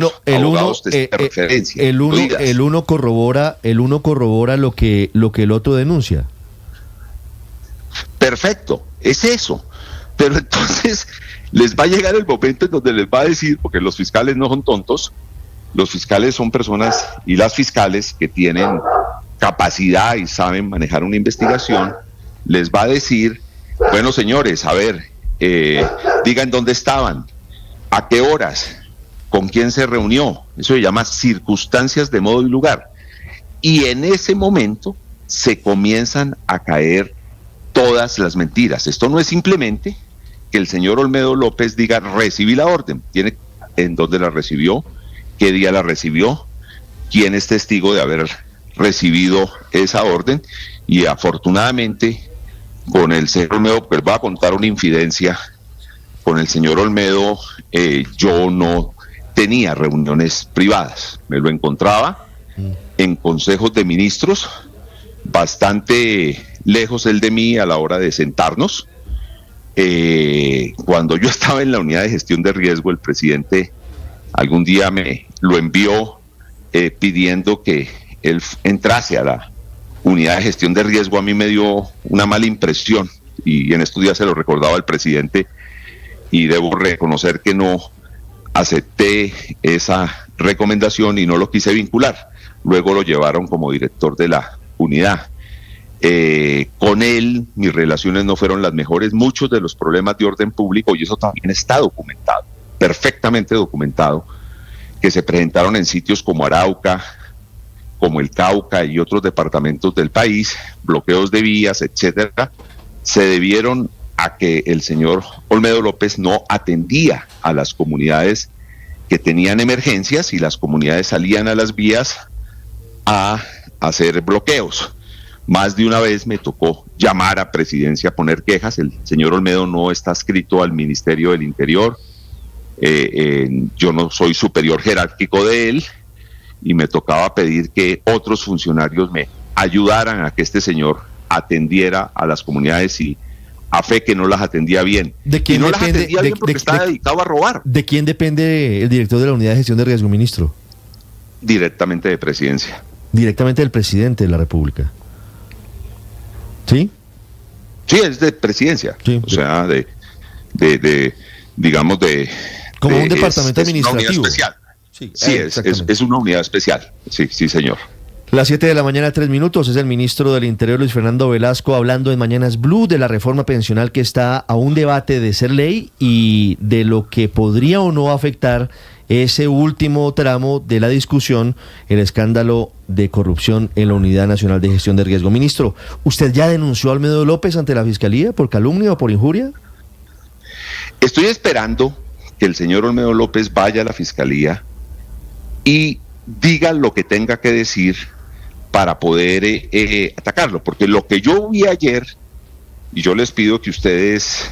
No, abogados de referencia. El uno corrobora lo que el otro denuncia. Perfecto, es eso. Pero entonces les va a llegar el momento en donde les va a decir, porque los fiscales no son tontos, los fiscales son personas, y las fiscales que tienen capacidad y saben manejar una investigación, les va a decir, bueno, señores, a ver, digan dónde estaban, a qué horas, con quién se reunió. Eso se llama circunstancias de modo y lugar. Y en ese momento se comienzan a caer todas las mentiras. Esto no es simplemente que el señor Olmedo López diga, recibí la orden. Tiene en dónde la recibió, qué día la recibió, quién es testigo de haber recibido esa orden. Y afortunadamente, con el señor Olmedo, pues va a contar una infidencia. Con el señor Olmedo, yo no tenía reuniones privadas. Me lo encontraba en consejos de ministros, bastante lejos él de mí a la hora de sentarnos. Cuando yo estaba en la unidad de gestión de riesgo, el presidente algún día me lo envió pidiendo que él entrase a la unidad de gestión de riesgo. A mí me dio una mala impresión y en estos días se lo recordaba al presidente, y debo reconocer que no acepté esa recomendación y no lo quise vincular. Luego lo llevaron como director de la unidad. Con él mis relaciones no fueron las mejores. Muchos de los problemas de orden público, y eso también está documentado, perfectamente documentado, que se presentaron en sitios como Arauca, como el Cauca y otros departamentos del país, bloqueos de vías, etcétera, se debieron a que el señor Olmedo López no atendía a las comunidades que tenían emergencias, y las comunidades salían a las vías a hacer bloqueos. Más de una vez me tocó llamar a Presidencia a poner quejas. El señor Olmedo no está adscrito al Ministerio del Interior, yo no soy superior jerárquico de él, y me tocaba pedir que otros funcionarios me ayudaran a que este señor atendiera a las comunidades, y a fe que no las atendía bien. ¿De quién y no depende, las atendía bien porque estaba dedicado a robar. ¿De quién depende el director de la Unidad de Gestión de Riesgo, ministro? Directamente de Presidencia. Directamente del presidente de la República. ¿Sí? Sí, es de Presidencia. Sí, o sea, digamos, de... Como un departamento administrativo. Una unidad especial. Sí, es una unidad especial. Sí, señor. Las 7 de la mañana, 3 minutos, es el ministro del Interior, Luis Fernando Velasco, hablando en Mañanas Blue de la reforma pensional que está a un debate de ser ley y de lo que podría o no afectar ese último tramo de la discusión, el escándalo de corrupción en la Unidad Nacional de Gestión de Riesgo. Ministro, ¿usted ya denunció a Olmedo López ante la Fiscalía por calumnia o por injuria? Estoy esperando que el señor Olmedo López vaya a la Fiscalía y diga lo que tenga que decir para poder atacarlo, porque lo que yo vi ayer, y yo les pido que ustedes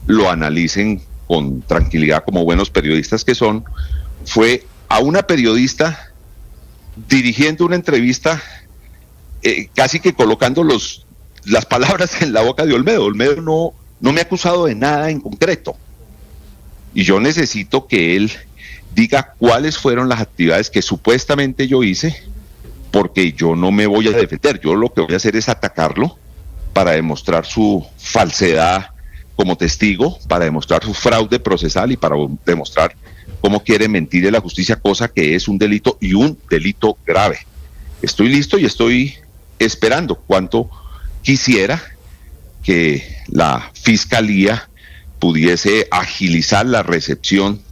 lo analicen con tranquilidad como buenos periodistas que son, fue a una periodista dirigiendo una entrevista, casi que colocando las palabras en la boca de Olmedo. Olmedo no me ha acusado de nada en concreto, y yo necesito que él diga cuáles fueron las actividades que supuestamente yo hice, porque yo no me voy a defender. Yo lo que voy a hacer es atacarlo para demostrar su falsedad como testigo, para demostrar su fraude procesal y para demostrar cómo quiere mentir en la justicia, cosa que es un delito, y un delito grave. Estoy listo y estoy esperando. Cuanto quisiera que la Fiscalía pudiese agilizar la recepción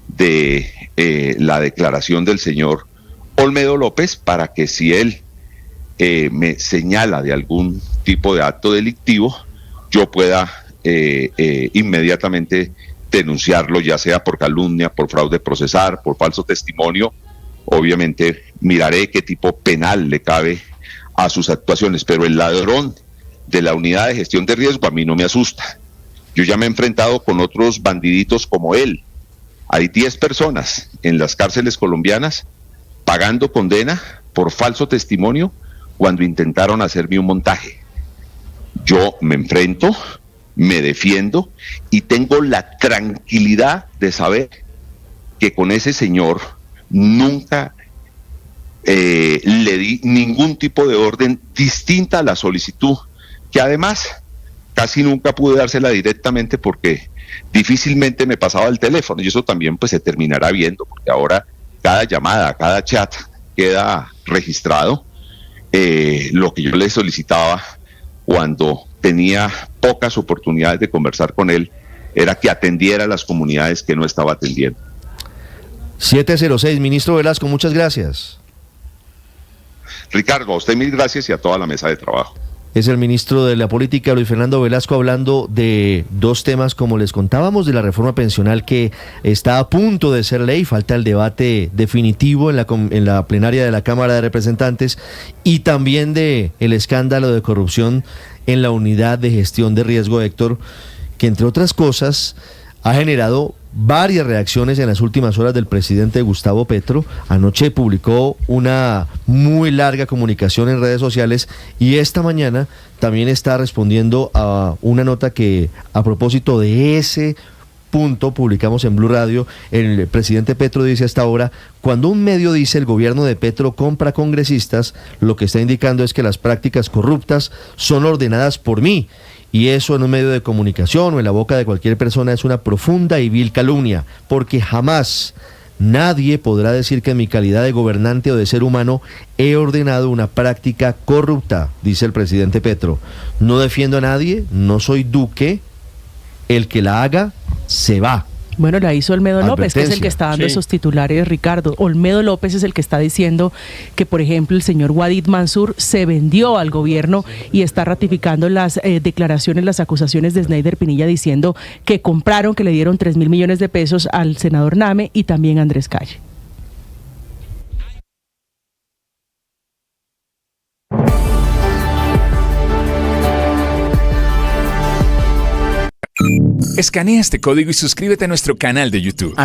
de la declaración del señor Olmedo López, para que si él me señala de algún tipo de acto delictivo, yo pueda inmediatamente denunciarlo, ya sea por calumnia, por fraude procesal, por falso testimonio. Obviamente miraré qué tipo penal le cabe a sus actuaciones, pero el ladrón de la Unidad de Gestión de Riesgo a mí no me asusta. Yo ya me he enfrentado con otros bandiditos como él. Hay 10 personas en las cárceles colombianas pagando condena por falso testimonio cuando intentaron hacerme un montaje. Yo me enfrento, me defiendo y tengo la tranquilidad de saber que con ese señor nunca le di ningún tipo de orden distinta a la solicitud, que además casi nunca pude dársela directamente porque difícilmente me pasaba el teléfono, y eso también pues se terminará viendo, porque ahora cada llamada, cada chat queda registrado. Lo que yo le solicitaba cuando tenía pocas oportunidades de conversar con él era que atendiera a las comunidades que no estaba atendiendo. 706, ministro Velasco, muchas gracias. Ricardo, a usted mil gracias y a toda la mesa de trabajo. Es el ministro de la Política, Luis Fernando Velasco, hablando de dos temas, como les contábamos, de la reforma pensional que está a punto de ser ley, falta el debate definitivo en la plenaria de la Cámara de Representantes, y también de el escándalo de corrupción en la unidad de gestión de riesgo, Héctor, que entre otras cosas ha generado varias reacciones en las últimas horas del presidente Gustavo Petro. Anoche publicó una muy larga comunicación en redes sociales y esta mañana también está respondiendo a una nota que, a propósito de ese punto, publicamos en Blue Radio. El presidente Petro dice hasta ahora: cuando un medio dice el gobierno de Petro compra congresistas, lo que está indicando es que las prácticas corruptas son ordenadas por mí. Y eso en un medio de comunicación o en la boca de cualquier persona es una profunda y vil calumnia, porque jamás nadie podrá decir que en mi calidad de gobernante o de ser humano he ordenado una práctica corrupta, dice el presidente Petro. No defiendo a nadie, no soy Duque, el que la haga se va. Bueno, la hizo Olmedo López, que es el que está dando esos titulares, Ricardo. Olmedo López es el que está diciendo que, por ejemplo, el señor Wadid Mansur se vendió al gobierno y está ratificando las declaraciones, las acusaciones de Snyder Pinilla, diciendo que compraron, que le dieron 3.000 millones de pesos al senador Name y también a Andrés Calle. Escanea este código y suscríbete a nuestro canal de YouTube,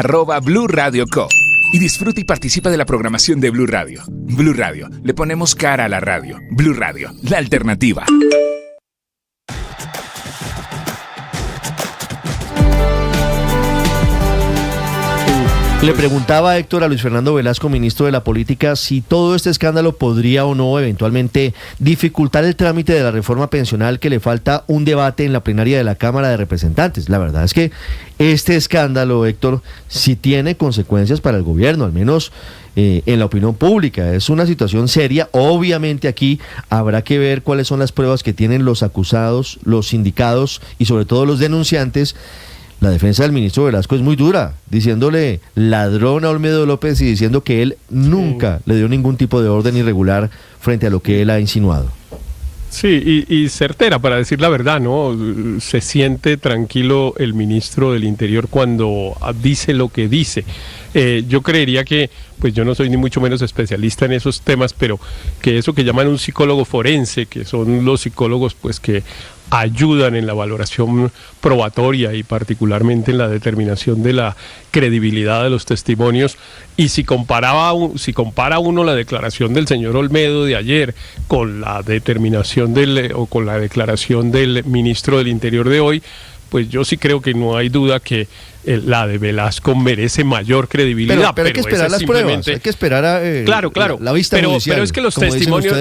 @Blue Radio Co. Y disfruta y participa de la programación de Blue Radio. Blue Radio, le ponemos cara a la radio. Blue Radio, la alternativa. Le preguntaba Héctor a Luis Fernando Velasco, ministro de la Política, si todo este escándalo podría o no eventualmente dificultar el trámite de la reforma pensional, que le falta un debate en la plenaria de la Cámara de Representantes. La verdad es que este escándalo, Héctor, sí tiene consecuencias para el gobierno, al menos en la opinión pública. Es una situación seria. Obviamente aquí habrá que ver cuáles son las pruebas que tienen los acusados, los sindicados y sobre todo los denunciantes. La defensa del ministro Velasco es muy dura, diciéndole ladrón a Olmedo López y diciendo que él nunca le dio ningún tipo de orden irregular frente a lo que él ha insinuado. Sí, y certera, para decir la verdad, ¿no? Se siente tranquilo el ministro del Interior cuando dice lo que dice. Yo creería que, pues yo no soy ni mucho menos especialista en esos temas, pero que eso que llaman un psicólogo forense, que son los psicólogos pues que ayudan en la valoración probatoria y particularmente en la determinación de la credibilidad de los testimonios, y si compara uno la declaración del señor Olmedo de ayer con la determinación con la declaración del ministro del Interior de hoy, pues yo sí creo que no hay duda que la de Velasco merece mayor credibilidad. Pero hay que esperar las pruebas, hay que esperar a claro. la vista judicial, pero es que los testimonios,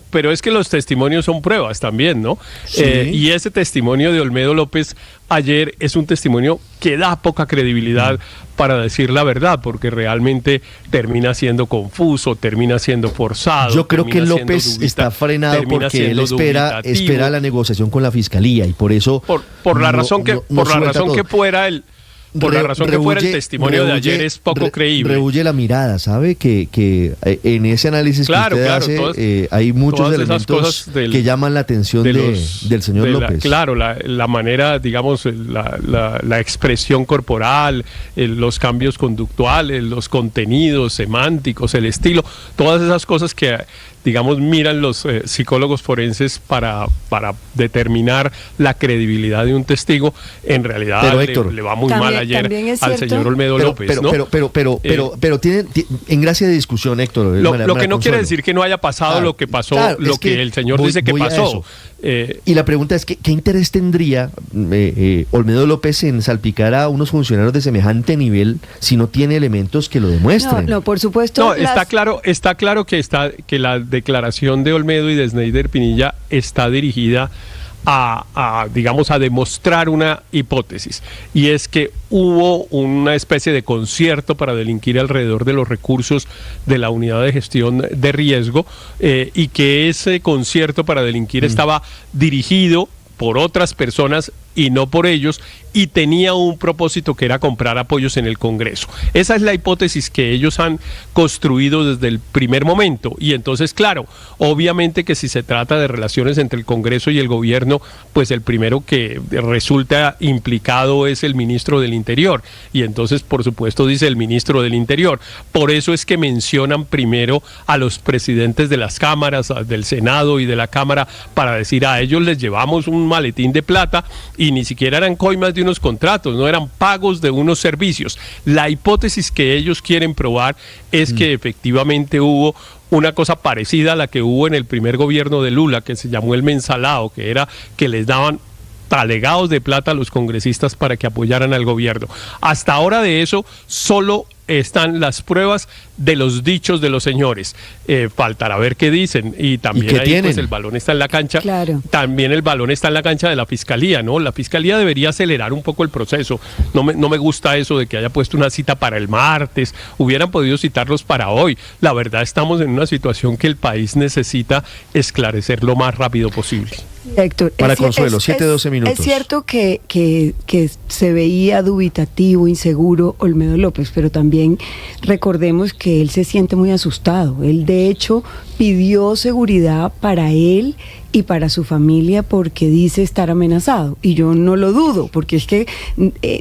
pero es que los testimonios son pruebas también, ¿no? Sí. Y ese testimonio de Olmedo López ayer es un testimonio que da poca credibilidad para decir la verdad, porque realmente termina siendo confuso, termina siendo forzado. Yo creo que López está frenado porque él espera la negociación con la fiscalía y por eso por la razón que fuera el testimonio de ayer es poco creíble. Rehuye la mirada, ¿sabe? Que en ese análisis que usted hace hay muchos elementos que llaman la atención del señor López. La manera, digamos, la expresión corporal, los cambios conductuales, los contenidos semánticos, el estilo, todas esas cosas que, digamos, miran los psicólogos forenses para determinar la credibilidad de un testigo. En realidad, Héctor, le va muy mal ayer al señor Olmedo López, ¿no? Pero tiene en gracia de discusión, Héctor. Lo que no quiere decir que no haya pasado lo que pasó, lo que el señor dice que pasó. Y la pregunta es, ¿qué interés tendría Olmedo López en salpicar a unos funcionarios de semejante nivel si no tiene elementos que lo demuestren? No, por supuesto. No, está claro que la declaración de Olmedo y de Sneider Pinilla está dirigida a demostrar una hipótesis, y es que hubo una especie de concierto para delinquir alrededor de los recursos de la unidad de gestión de riesgo, y que ese concierto para delinquir estaba dirigido por otras personas y no por ellos, y tenía un propósito que era comprar apoyos en el Congreso. Esa es la hipótesis que ellos han construido desde el primer momento, y entonces, claro, obviamente que si se trata de relaciones entre el Congreso y el gobierno, pues el primero que resulta implicado es el ministro del Interior, y entonces, por supuesto, dice el ministro del Interior. Por eso es que mencionan primero a los presidentes de las cámaras, del Senado y de la Cámara, para decir: a ellos les llevamos un maletín de plata, y ni siquiera eran coimas de unos contratos, no eran pagos de unos servicios. La hipótesis que ellos quieren probar es que efectivamente hubo una cosa parecida a la que hubo en el primer gobierno de Lula, que se llamó el mensalado, que era que les daban talegados de plata a los congresistas para que apoyaran al gobierno. Hasta ahora de eso solo están las pruebas de los dichos de los señores. Faltará ver qué dicen, y también ahí pues el balón está en la cancha. Claro. También el balón está en la cancha de la Fiscalía, ¿no? La Fiscalía debería acelerar un poco el proceso. No me gusta eso de que haya puesto una cita para el martes. Hubieran podido citarlos para hoy. La verdad, estamos en una situación que el país necesita esclarecer lo más rápido posible. Héctor, para Consuelo, 7-12 minutos. Es cierto que se veía dubitativo, inseguro Olmedo López, pero también recordemos que él se siente muy asustado. Él, de hecho, pidió seguridad para él y para su familia porque dice estar amenazado, y yo no lo dudo, porque es que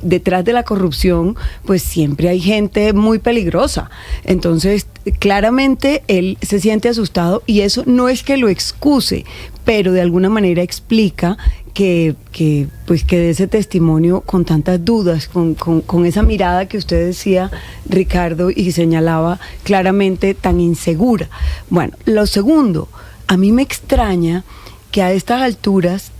detrás de la corrupción pues siempre hay gente muy peligrosa. Entonces, claramente él se siente asustado, y eso no es que lo excuse, pero de alguna manera explica que de ese testimonio con tantas dudas, con esa mirada que usted decía, Ricardo, y señalaba claramente tan insegura. Bueno, lo segundo, a mí me extraña que a estas alturas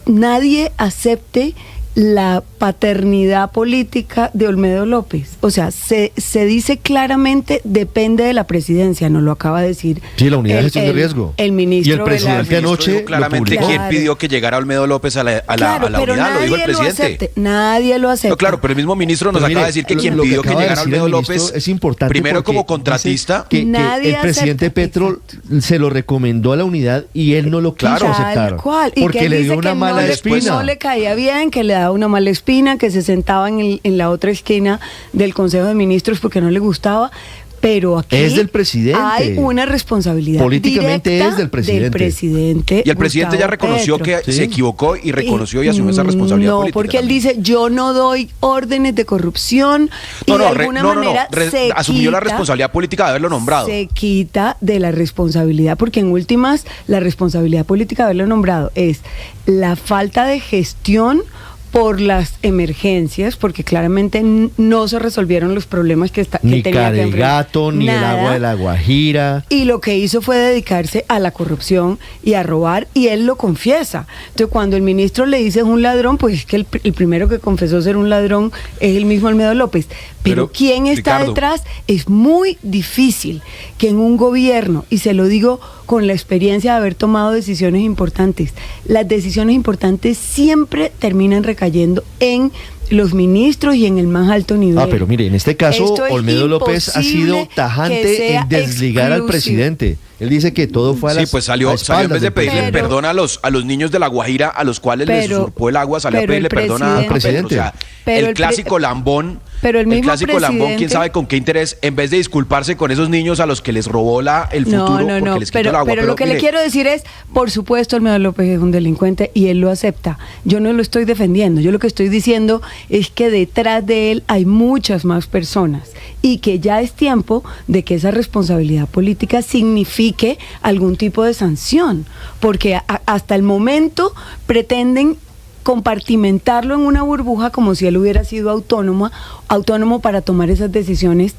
nadie acepte la paternidad política de Olmedo López. O sea, se dice claramente, depende de la presidencia, nos lo acaba de decir. Sí, la unidad de gestión de riesgo. El ministro. Y el presidente anoche claramente quién pidió que llegara Olmedo López a la unidad, lo dijo el presidente. Nadie lo acepta. No, claro, pero el mismo ministro nos acaba de decir que quien pidió que llegara Olmedo López es importante, primero como contratista, que el presidente Petro se lo recomendó a la unidad y él no lo quiso aceptar. Porque le dio una mala espina. No le caía bien, que le daba una mala espina, que se sentaba en la otra esquina del Consejo de Ministros porque no le gustaba. Pero aquí es del presidente. Hay una responsabilidad políticamente es del presidente. Y el presidente ya reconoció que se equivocó y reconoció y asumió esa responsabilidad política. No, porque él dice: yo no doy órdenes de corrupción, y de alguna manera asumió la responsabilidad política de haberlo nombrado. Se quita de la responsabilidad, porque en últimas la responsabilidad política de haberlo nombrado es la falta de gestión por las emergencias, porque claramente no se resolvieron los problemas que tenía que enfrentar. Ni Caregato, ni el agua de la Guajira. Y lo que hizo fue dedicarse a la corrupción y a robar, y él lo confiesa. Entonces, cuando el ministro le dice es un ladrón, pues es que el primero que confesó ser un ladrón es el mismo Olmedo López. Pero ¿quién está detrás? Es muy difícil que en un gobierno, y se lo digo con la experiencia de haber tomado decisiones importantes, las decisiones importantes siempre terminan recayendo en los ministros y en el más alto nivel. Pero mire, en este caso Olmedo López ha sido tajante en desligar al presidente. Él dice que todo fue a las pues salió en vez de pedirle perdón a los niños de La Guajira, a los cuales les usurpó el agua, salió a pedirle perdón al presidente. O sea, el clásico lambón. Pero el clásico lambón, quién sabe con qué interés, en vez de disculparse con esos niños a los que les robó el futuro porque les quitó el agua. Pero lo que le quiero decir es, por supuesto, Olmedo López es un delincuente y él lo acepta. Yo no lo estoy defendiendo. Yo lo que estoy diciendo es que detrás de él hay muchas más personas, y que ya es tiempo de que esa responsabilidad política signifique algún tipo de sanción, porque hasta el momento pretenden compartimentarlo en una burbuja como si él hubiera sido autónomo para tomar esas decisiones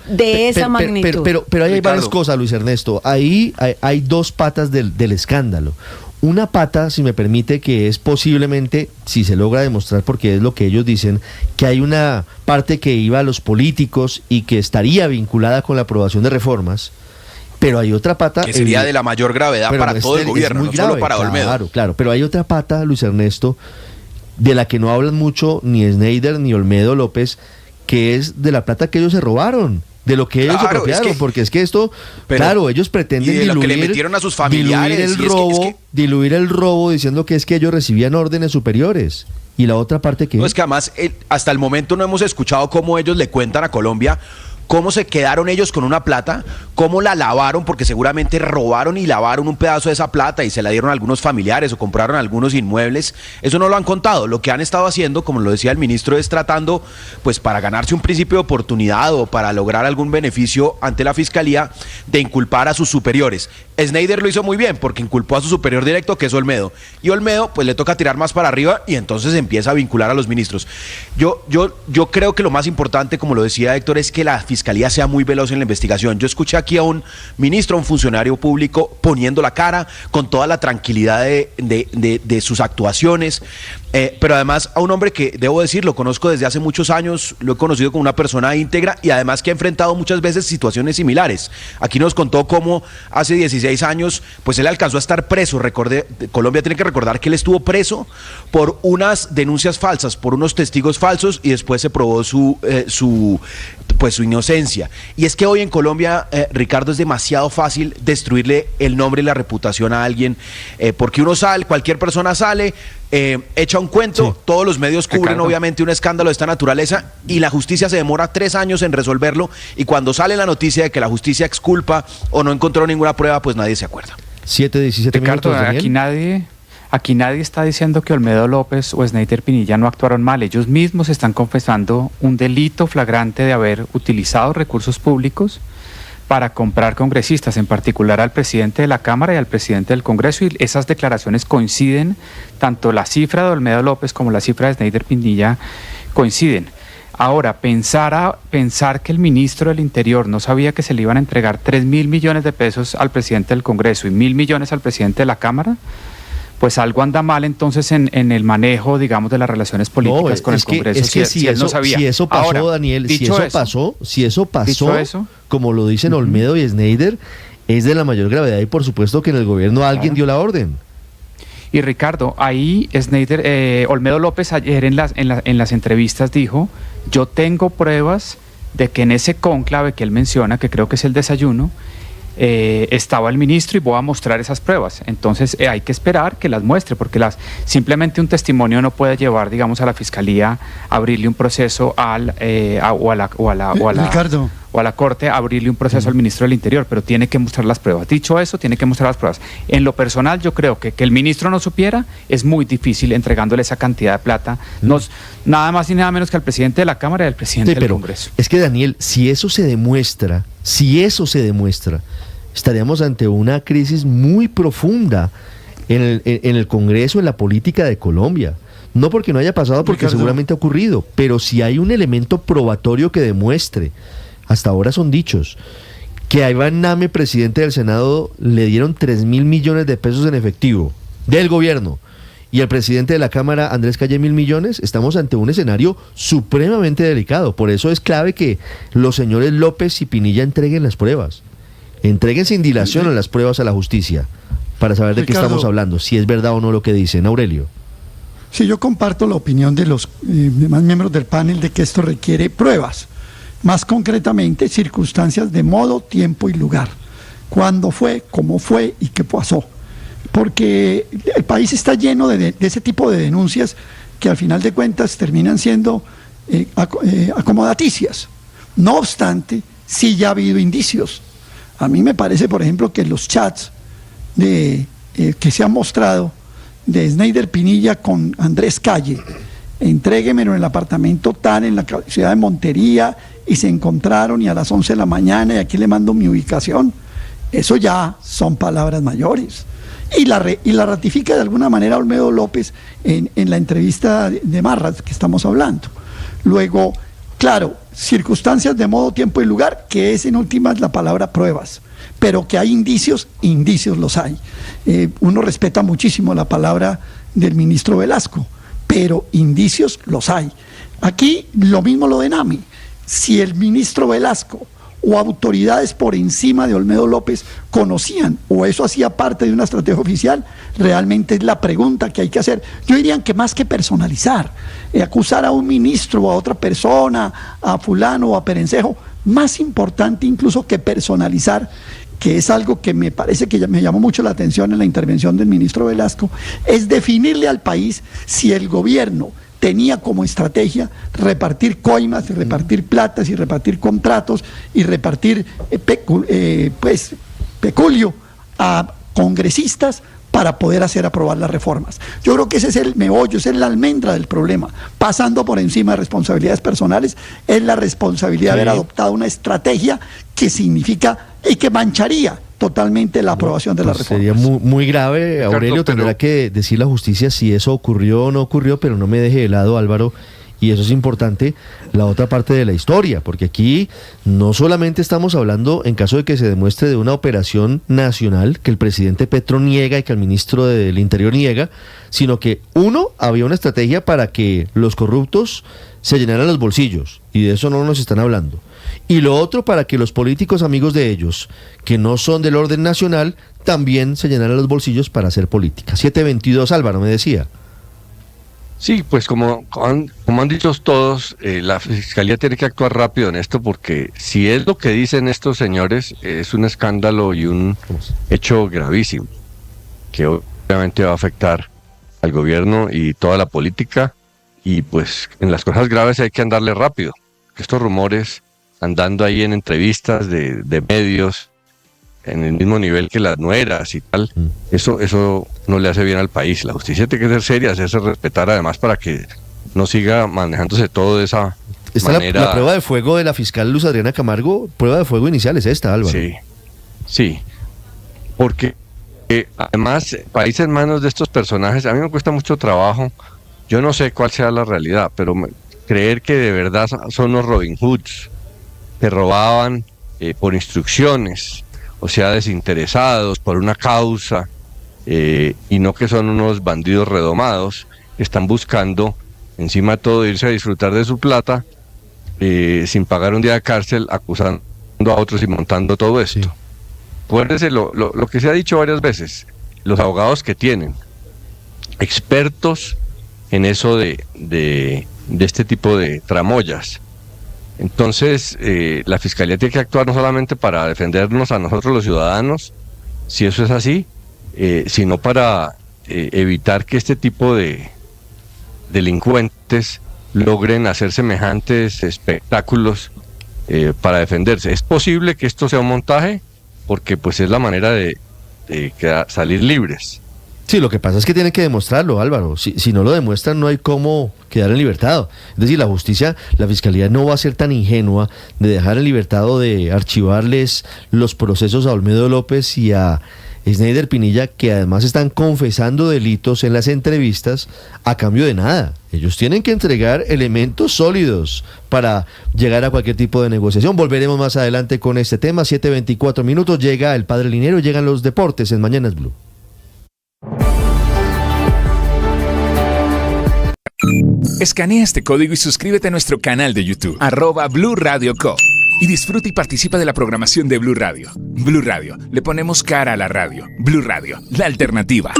de esa magnitud. Pero ahí hay varias cosas, Luis Ernesto. Ahí hay dos patas del escándalo. Una pata, si me permite, que es posiblemente, si se logra demostrar, porque es lo que ellos dicen, que hay una parte que iba a los políticos y que estaría vinculada con la aprobación de reformas, pero hay otra pata... Que sería de la mayor gravedad para todo el gobierno, no solo para Olmedo. Claro, pero hay otra pata, Luis Ernesto, de la que no hablan mucho ni Snyder ni Olmedo López, que es de la plata que ellos se robaron. De lo que ellos se apropiaron, porque es que esto, ellos pretenden diluir lo que le metieron a sus familiares, diluir el robo diciendo que es que ellos recibían órdenes superiores. Y la otra parte que... No, es que además hasta el momento no hemos escuchado cómo ellos le cuentan a Colombia cómo se quedaron ellos con una plata, cómo la lavaron, porque seguramente robaron y lavaron un pedazo de esa plata y se la dieron a algunos familiares o compraron algunos inmuebles. Eso no lo han contado. Lo que han estado haciendo, como lo decía el ministro, es tratando, pues para ganarse un principio de oportunidad o para lograr algún beneficio ante la fiscalía, de inculpar a sus superiores. Snyder lo hizo muy bien porque inculpó a su superior directo, que es Olmedo, y Olmedo pues le toca tirar más para arriba y entonces empieza a vincular a los ministros. Yo creo que lo más importante, como lo decía Héctor, es que la fiscalía sea muy veloz en la investigación. Yo escuché aquí a un ministro, a un funcionario público poniendo la cara con toda la tranquilidad de sus actuaciones, pero además a un hombre que, debo decir, lo conozco desde hace muchos años, lo he conocido como una persona íntegra y además que ha enfrentado muchas veces situaciones similares. Aquí nos contó cómo hace 16 años, pues él alcanzó a estar preso. Colombia tiene que recordar que él estuvo preso por unas denuncias falsas, por unos testigos falsos, y después se probó su inocencia. Y es que hoy en Colombia, Ricardo, es demasiado fácil destruirle el nombre y la reputación a alguien, porque cualquier persona sale, echa un cuento, todos los medios cubren, Ricardo, obviamente un escándalo de esta naturaleza, y la justicia se demora 3 años en resolverlo, y cuando sale la noticia de que la justicia exculpa o no encontró ninguna prueba, pues nadie se acuerda. 7:17 Ricardo, minutos, aquí nadie está diciendo que Olmedo López o Snyder Pinilla no actuaron mal. Ellos mismos están confesando un delito flagrante de haber utilizado recursos públicos para comprar congresistas, en particular al presidente de la Cámara y al presidente del Congreso, y esas declaraciones coinciden, tanto la cifra de Olmedo López como la cifra de Snyder Pinilla coinciden. Ahora, pensar que el ministro del Interior no sabía que se le iban a entregar 3.000 millones de pesos al presidente del Congreso y 1.000 millones al presidente de la Cámara, pues algo anda mal entonces en el manejo, digamos, de las relaciones políticas con el Congreso. Es que si él no sabía. Si eso pasó, ahora, Daniel, si eso pasó, como lo dicen Olmedo y Snyder, es de la mayor gravedad y por supuesto que en el gobierno alguien dio la orden. Y Ricardo, ahí Olmedo López ayer en las entrevistas dijo: yo tengo pruebas de que en ese cónclave que él menciona, que creo que es el desayuno, estaba el ministro y voy a mostrar esas pruebas. Entonces hay que esperar que las muestre, porque simplemente un testimonio no puede llevar, digamos, a la fiscalía a abrirle un proceso Ricardo, o a la corte a abrirle un proceso al ministro del Interior, pero tiene que mostrar las pruebas. Dicho eso, tiene que mostrar las pruebas. En lo personal, yo creo que el ministro no supiera es muy difícil entregándole esa cantidad de plata, nada más y nada menos que al presidente de la Cámara y al presidente del Congreso. Es que, Daniel, si eso se demuestra, estaríamos ante una crisis muy profunda en el Congreso, en la política de Colombia. No porque no haya pasado, porque Ricardo, seguramente ha ocurrido, pero si hay un elemento probatorio que demuestre, hasta ahora son dichos, que a Iván Name, presidente del Senado, le dieron 3.000 millones de pesos en efectivo del gobierno, y al presidente de la Cámara, Andrés Calle, 1.000 millones, estamos ante un escenario supremamente delicado. Por eso es clave que los señores López y Pinilla entreguen las pruebas. Entreguen sin dilación las pruebas a la justicia para saber de Ricardo, qué estamos hablando, si es verdad o no lo que dicen. Aurelio. Sí, yo comparto la opinión de los demás miembros del panel de que esto requiere pruebas, más concretamente circunstancias de modo, tiempo y lugar. ¿Cuándo fue? ¿Cómo fue? ¿Y qué pasó? Porque el país está lleno de ese tipo de denuncias que al final de cuentas terminan siendo acomodaticias. No obstante, sí ya ha habido indicios. A mí me parece, por ejemplo, que los chats que se han mostrado de Snyder Pinilla con Andrés Calle, entréguemelo en el apartamento tal, en la ciudad de Montería, y se encontraron y a las 11 de la mañana y aquí le mando mi ubicación, eso ya son palabras mayores. y la ratifica de alguna manera Olmedo López en la entrevista de Marras que estamos hablando. Luego, claro, circunstancias de modo, tiempo y lugar, que es en últimas la palabra pruebas, pero que hay indicios los hay. Uno respeta muchísimo la palabra del ministro Velasco, pero indicios los hay. Aquí lo mismo lo de Nami. Si el ministro Velasco o autoridades por encima de Olmedo López conocían o eso hacía parte de una estrategia oficial, realmente es la pregunta que hay que hacer. Yo diría que más que personalizar, acusar a un ministro o a otra persona, a fulano o a perencejo, más importante incluso que personalizar, que es algo que me parece que me llamó mucho la atención en la intervención del ministro Velasco, es definirle al país si el gobierno tenía como estrategia repartir coimas y repartir platas y repartir contratos y repartir peculio a congresistas para poder hacer aprobar las reformas. Yo creo que ese es el meollo, esa es la almendra del problema. Pasando por encima de responsabilidades personales, es la responsabilidad de haber adoptado una estrategia que significa y que mancharía totalmente la aprobación de la reforma. Sería muy grave, Aurelio, tendrá que decir la justicia si eso ocurrió o no ocurrió, pero no me deje de lado, Álvaro, y eso es importante, la otra parte de la historia, porque aquí no solamente estamos hablando, en caso de que se demuestre, de una operación nacional que el presidente Petro niega y que el ministro del Interior niega, sino que había una estrategia para que los corruptos se llenaran los bolsillos, y de eso no nos están hablando. Y lo otro, para que los políticos amigos de ellos, que no son del orden nacional, también se llenaran los bolsillos para hacer política. 722, Álvaro, me decía. Sí, pues como han dicho todos, la Fiscalía tiene que actuar rápido en esto, porque si es lo que dicen estos señores, es un escándalo y un hecho gravísimo, que obviamente va a afectar al gobierno y toda la política, y pues en las cosas graves hay que andarle rápido. Estos rumores andando ahí en entrevistas de medios, en el mismo nivel que las nueras y tal, eso no le hace bien al país. La justicia tiene que ser seria, hacerse respetar, además, para que no siga manejándose todo de esa manera. La prueba de fuego de la fiscal Luz Adriana Camargo, prueba de fuego inicial es esta, Álvaro. Sí, porque además, país en manos de estos personajes, a mí me cuesta mucho trabajo, yo no sé cuál sea la realidad, pero creer que de verdad son los Robin Hoods, que robaban por instrucciones, o sea, desinteresados por una causa, y no que son unos bandidos redomados que están buscando, encima de todo, irse a disfrutar de su plata, sin pagar un día de cárcel, acusando a otros y montando todo esto. Sí. Acuérdense lo que se ha dicho varias veces, los abogados que tienen, expertos en eso de este tipo de tramoyas. Entonces, la Fiscalía tiene que actuar no solamente para defendernos a nosotros los ciudadanos, si eso es así, sino para evitar que este tipo de delincuentes logren hacer semejantes espectáculos para defenderse. Es posible que esto sea un montaje, porque pues es la manera de salir libres. Sí, lo que pasa es que tienen que demostrarlo, Álvaro. Si no lo demuestran, no hay cómo quedar en libertad. Es decir, la justicia, la fiscalía no va a ser tan ingenua de dejar en libertad o de archivarles los procesos a Olmedo López y a Snyder Pinilla, que además están confesando delitos en las entrevistas a cambio de nada. Ellos tienen que entregar elementos sólidos para llegar a cualquier tipo de negociación. Volveremos más adelante con este tema. 7:24 minutos. Llega el Padre Linero, llegan los deportes en Mañanas Blue. Escanea este código y suscríbete a nuestro canal de YouTube, @Blue Radio Co. Y disfruta y participa de la programación de Blue Radio. Blue Radio, le ponemos cara a la radio. Blue Radio, la alternativa.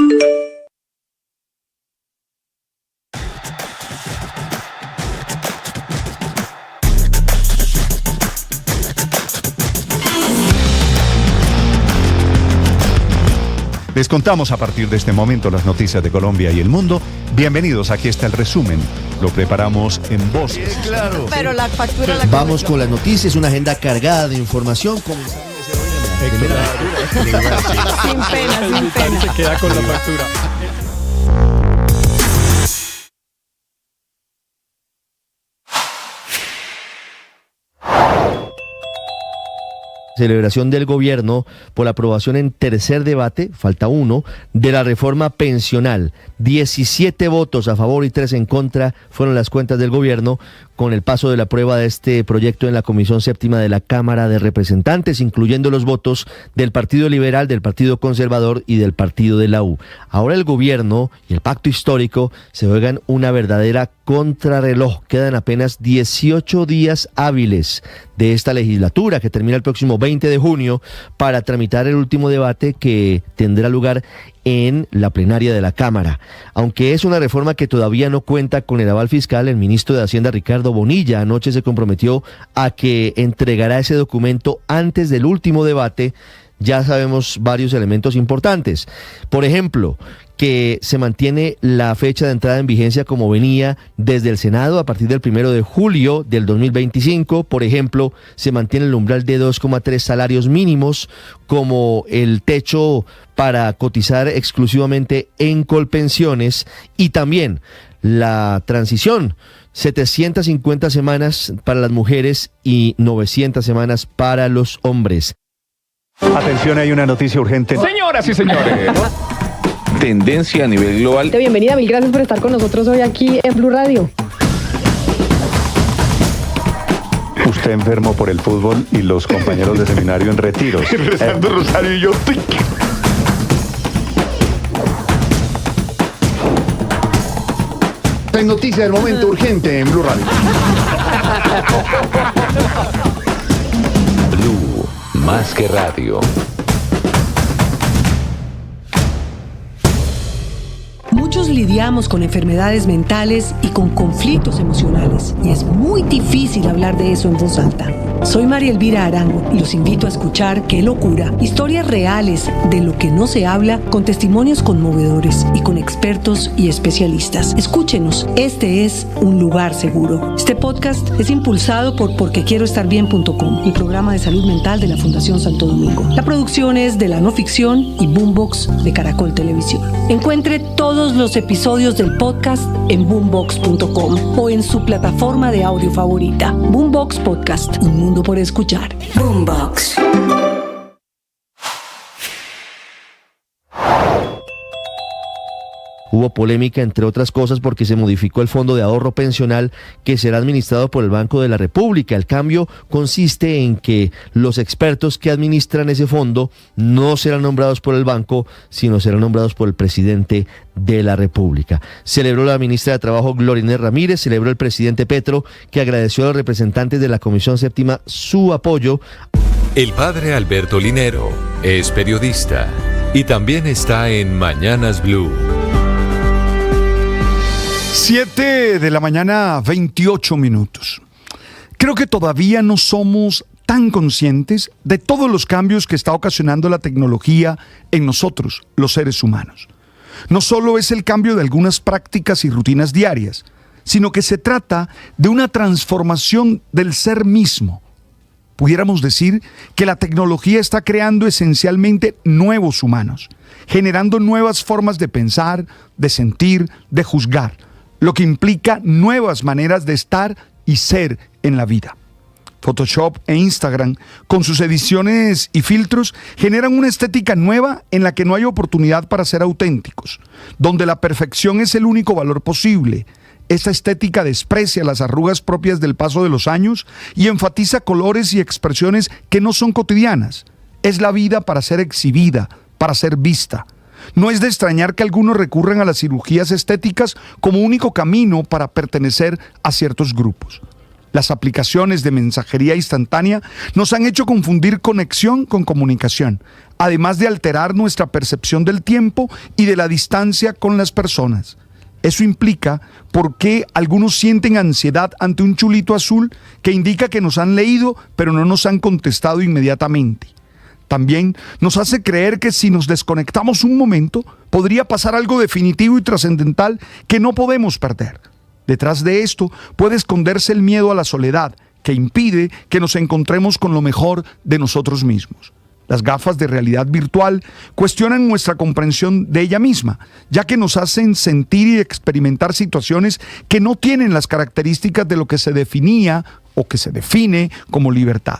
Les contamos a partir de este momento las noticias de Colombia y el mundo. Bienvenidos, aquí está el resumen. Lo preparamos en voces. Claro. Pero la factura la Vamos con las noticias, una agenda cargada de información. Sin pena. Se queda con la factura. celebración del gobierno por la aprobación en tercer debate, falta uno, de la reforma pensional. 17 votos a favor y 3 en contra fueron las cuentas del gobierno con el paso de la prueba de este proyecto en la Comisión Séptima de la Cámara de Representantes, incluyendo los votos del Partido Liberal, del Partido Conservador y del Partido de la U. Ahora el gobierno y el pacto histórico se juegan una verdadera contrarreloj. Quedan apenas 18 días hábiles de esta legislatura que termina el próximo 20 de junio para tramitar el último debate que tendrá lugar en la plenaria de la Cámara. Aunque es una reforma que todavía no cuenta con el aval fiscal, el ministro de Hacienda Ricardo Bonilla anoche se comprometió a que entregará ese documento antes del último debate. Ya sabemos varios elementos importantes. Por ejemplo, que se mantiene la fecha de entrada en vigencia como venía desde el Senado a partir del 1 de julio del 2025. Por ejemplo, se mantiene el umbral de 2,3 salarios mínimos como el techo para cotizar exclusivamente en Colpensiones, y también la transición, 750 semanas para las mujeres y 900 semanas para los hombres. Atención, hay una noticia urgente. Señoras y señores. Tendencia a nivel global. Bienvenida, mil gracias por estar con nosotros hoy aquí en Blue Radio. Usted enfermo por el fútbol y los compañeros de seminario en retiros. Rezando rosario y yo. En noticia del momento urgente en Blue Radio. Blue, más que radio. Muchos lidiamos con enfermedades mentales y con conflictos emocionales, y es muy difícil hablar de eso en voz alta. Soy María Elvira Arango y los invito a escuchar Qué Locura, historias reales de lo que no se habla, con testimonios conmovedores y con expertos y especialistas. Escúchenos, este es un lugar seguro. Este podcast es impulsado por porquequieroestarbien.com, el programa de salud mental de la Fundación Santo Domingo. La producción es de La No Ficción y Boombox de Caracol Televisión. Encuentre todos los episodios del podcast en boombox.com o en su plataforma de audio favorita. Boombox Podcast, un mundo por escuchar. Boombox. Hubo polémica, entre otras cosas, porque se modificó el fondo de ahorro pensional que será administrado por el Banco de la República. El cambio consiste en que los expertos que administran ese fondo no serán nombrados por el banco, sino serán nombrados por el presidente de la República. Celebró la ministra de Trabajo, Gloria Inés Ramírez, celebró el presidente Petro, que agradeció a los representantes de la Comisión Séptima su apoyo. El padre Alberto Linero es periodista y también está en Mañanas Blue. 7 de la mañana, 28 minutos. Creo que todavía no somos tan conscientes de todos los cambios que está ocasionando la tecnología en nosotros, los seres humanos. No solo es el cambio de algunas prácticas y rutinas diarias, sino que se trata de una transformación del ser mismo. Pudiéramos decir que la tecnología está creando esencialmente nuevos humanos, generando nuevas formas de pensar, de sentir, de juzgar, lo que implica nuevas maneras de estar y ser en la vida. Photoshop e Instagram, con sus ediciones y filtros, generan una estética nueva en la que no hay oportunidad para ser auténticos, donde la perfección es el único valor posible. Esta estética desprecia las arrugas propias del paso de los años y enfatiza colores y expresiones que no son cotidianas. Es la vida para ser exhibida, para ser vista. No es de extrañar que algunos recurran a las cirugías estéticas como único camino para pertenecer a ciertos grupos. Las aplicaciones de mensajería instantánea nos han hecho confundir conexión con comunicación, además de alterar nuestra percepción del tiempo y de la distancia con las personas. Eso implica por qué algunos sienten ansiedad ante un chulito azul que indica que nos han leído pero no nos han contestado inmediatamente. También nos hace creer que si nos desconectamos un momento, podría pasar algo definitivo y trascendental que no podemos perder. Detrás de esto puede esconderse el miedo a la soledad, que impide que nos encontremos con lo mejor de nosotros mismos. Las gafas de realidad virtual cuestionan nuestra comprensión de ella misma, ya que nos hacen sentir y experimentar situaciones que no tienen las características de lo que se definía o que se define como libertad,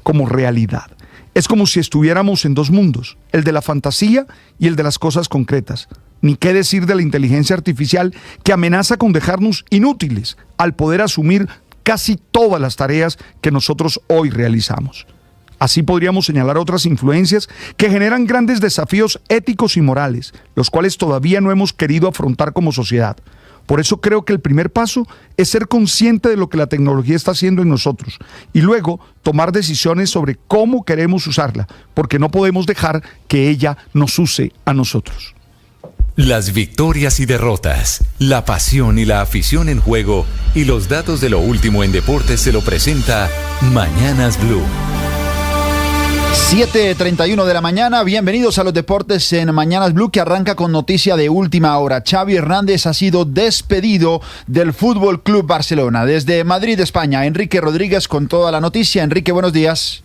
como realidad. Es como si estuviéramos en dos mundos, el de la fantasía y el de las cosas concretas. Ni qué decir de la inteligencia artificial que amenaza con dejarnos inútiles al poder asumir casi todas las tareas que nosotros hoy realizamos. Así podríamos señalar otras influencias que generan grandes desafíos éticos y morales, los cuales todavía no hemos querido afrontar como sociedad. Por eso creo que el primer paso es ser consciente de lo que la tecnología está haciendo en nosotros y luego tomar decisiones sobre cómo queremos usarla, porque no podemos dejar que ella nos use a nosotros. Las victorias y derrotas, la pasión y la afición en juego y los datos de lo último en deportes se lo presenta Mañanas Blue. 7:31 de la mañana, bienvenidos a los deportes en Mañanas Blue, que arranca con noticia de última hora. Xavi Hernández ha sido despedido del Fútbol Club Barcelona. Desde Madrid, España, Enrique Rodríguez con toda la noticia. Enrique, buenos días.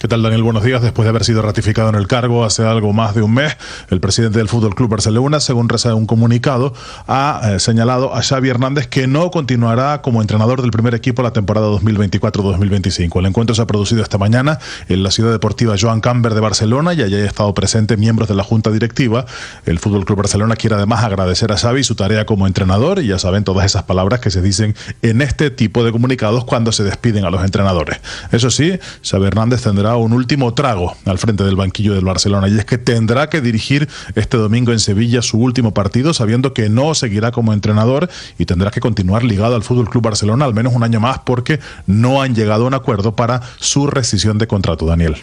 ¿Qué tal, Daniel? Buenos días. Después de haber sido ratificado en el cargo hace algo más de un mes, el presidente del Fútbol Club Barcelona, según reza un comunicado, ha señalado a Xavi Hernández que no continuará como entrenador del primer equipo la temporada 2024-2025. El encuentro se ha producido esta mañana en la ciudad deportiva Joan Camber de Barcelona y allí han estado presentes miembros de la junta directiva. El Fútbol Club Barcelona quiere además agradecer a Xavi su tarea como entrenador, y ya saben todas esas palabras que se dicen en este tipo de comunicados cuando se despiden a los entrenadores. Eso sí, Xavi Hernández tendrá un último trago al frente del banquillo del Barcelona, y es que tendrá que dirigir este domingo en Sevilla su último partido, sabiendo que no seguirá como entrenador y tendrá que continuar ligado al Fútbol Club Barcelona al menos un año más, porque no han llegado a un acuerdo para su rescisión de contrato. Daniel.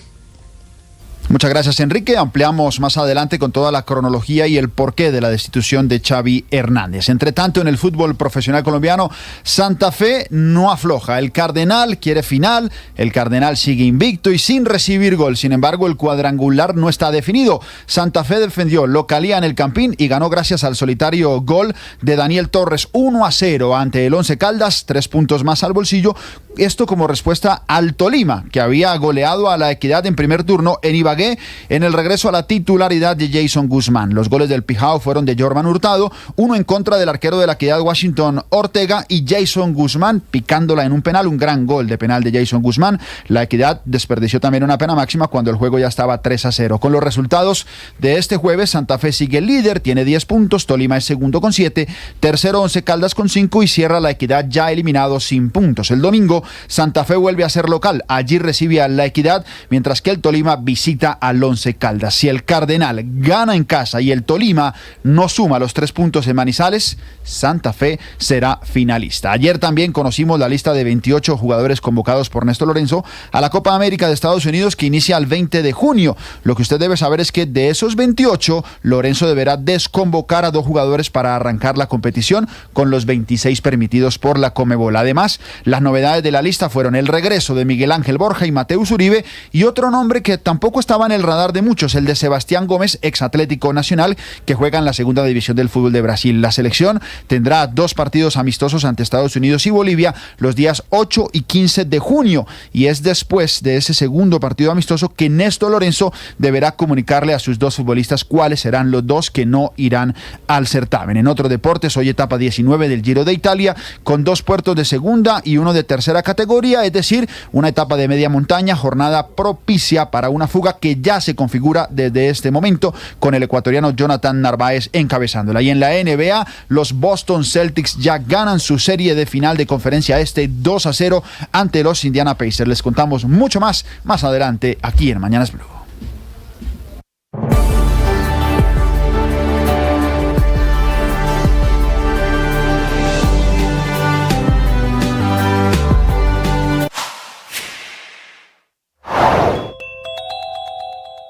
Muchas gracias, Enrique. Ampliamos más adelante con toda la cronología y el porqué de la destitución de Xavi Hernández. Entre tanto, en el fútbol profesional colombiano, Santa Fe no afloja. El Cardenal quiere final, el Cardenal sigue invicto y sin recibir gol. Sin embargo, el cuadrangular no está definido. Santa Fe defendió localía en el Campín y ganó gracias al solitario gol de Daniel Torres, 1-0 ante el Once Caldas, 3 puntos más al bolsillo. Esto como respuesta al Tolima, que había goleado a la Equidad en primer turno en Ibagué en el regreso a la titularidad de Jason Guzmán. Los goles del Pijao fueron de Jorman Hurtado, uno en contra del arquero de la Equidad, Washington Ortega, y Jason Guzmán picándola en un penal, un gran gol de penal de Jason Guzmán. La Equidad desperdició también una pena máxima cuando el juego ya estaba 3-0. Con los resultados de este jueves, Santa Fe sigue líder, tiene 10 puntos, Tolima es segundo con 7, tercero Once Caldas con 5 y cierra la Equidad ya eliminado sin puntos. El domingo Santa Fe vuelve a ser local, allí recibe a la Equidad, mientras que el Tolima visita al Once Caldas. Si el Cardenal gana en casa y el Tolima no suma los 3 puntos en Manizales, Santa Fe será finalista. Ayer también conocimos la lista de 28 jugadores convocados por Néstor Lorenzo a la Copa América de Estados Unidos, que inicia el 20 de junio. Lo que usted debe saber es que de esos 28, Lorenzo deberá desconvocar a 2 jugadores para arrancar la competición con los 26 permitidos por la Conmebol. Además, las novedades de la lista fueron el regreso de Miguel Ángel Borja y Mateus Uribe, y otro nombre que tampoco estaba en el radar de muchos, el de Sebastián Gómez, ex Atlético Nacional, que juega en la segunda división del fútbol de Brasil. La selección tendrá 2 partidos amistosos ante Estados Unidos y Bolivia los días 8 y 15 de junio, y es después de ese segundo partido amistoso que Néstor Lorenzo deberá comunicarle a sus 2 futbolistas cuáles serán los 2 que no irán al certamen. En otros deportes, hoy etapa 19 del Giro de Italia, con 2 puertos de segunda y uno de tercera categoría, es decir, una etapa de media montaña, jornada propicia para una fuga que ya se configura desde este momento, con el ecuatoriano Jonathan Narváez encabezándola. Y en la NBA, los Boston Celtics ya ganan su serie de final de Conferencia Este 2-0 ante los Indiana Pacers. Les contamos mucho más adelante aquí en Mañanas Blue.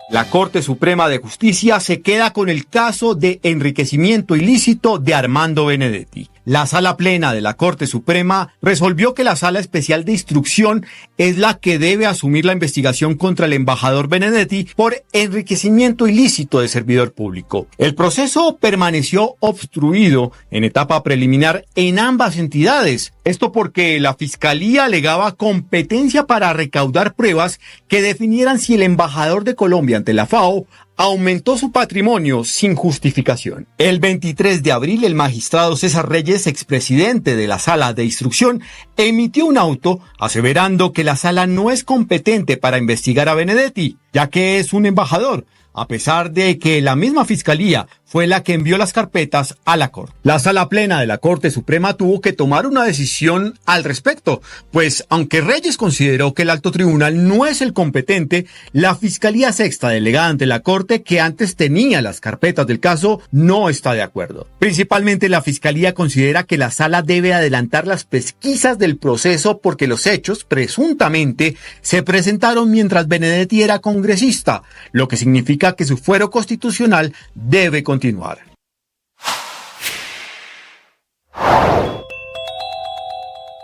La Corte Suprema de Justicia se queda con el caso de enriquecimiento ilícito de Armando Benedetti. La Sala Plena de la Corte Suprema resolvió que la Sala Especial de Instrucción es la que debe asumir la investigación contra el embajador Benedetti por enriquecimiento ilícito de servidor público. El proceso permaneció obstruido en etapa preliminar en ambas entidades. Esto porque la Fiscalía alegaba competencia para recaudar pruebas que definieran si el embajador de Colombia ante la FAO aumentó su patrimonio sin justificación. El 23 de abril, el magistrado César Reyes, expresidente de la Sala de Instrucción, emitió un auto aseverando que la sala no es competente para investigar a Benedetti. ya que es un embajador, a pesar de que la misma Fiscalía fue la que envió las carpetas a la Corte. La Sala Plena de la Corte Suprema tuvo que tomar una decisión al respecto, pues aunque Reyes consideró que el Alto Tribunal no es el competente, la Fiscalía Sexta delegada ante la Corte, que antes tenía las carpetas del caso, no está de acuerdo. Principalmente la Fiscalía considera que la Sala debe adelantar las pesquisas del proceso porque los hechos, presuntamente, se presentaron mientras Benedetti era congresista, lo que significa que su fuero constitucional debe continuar.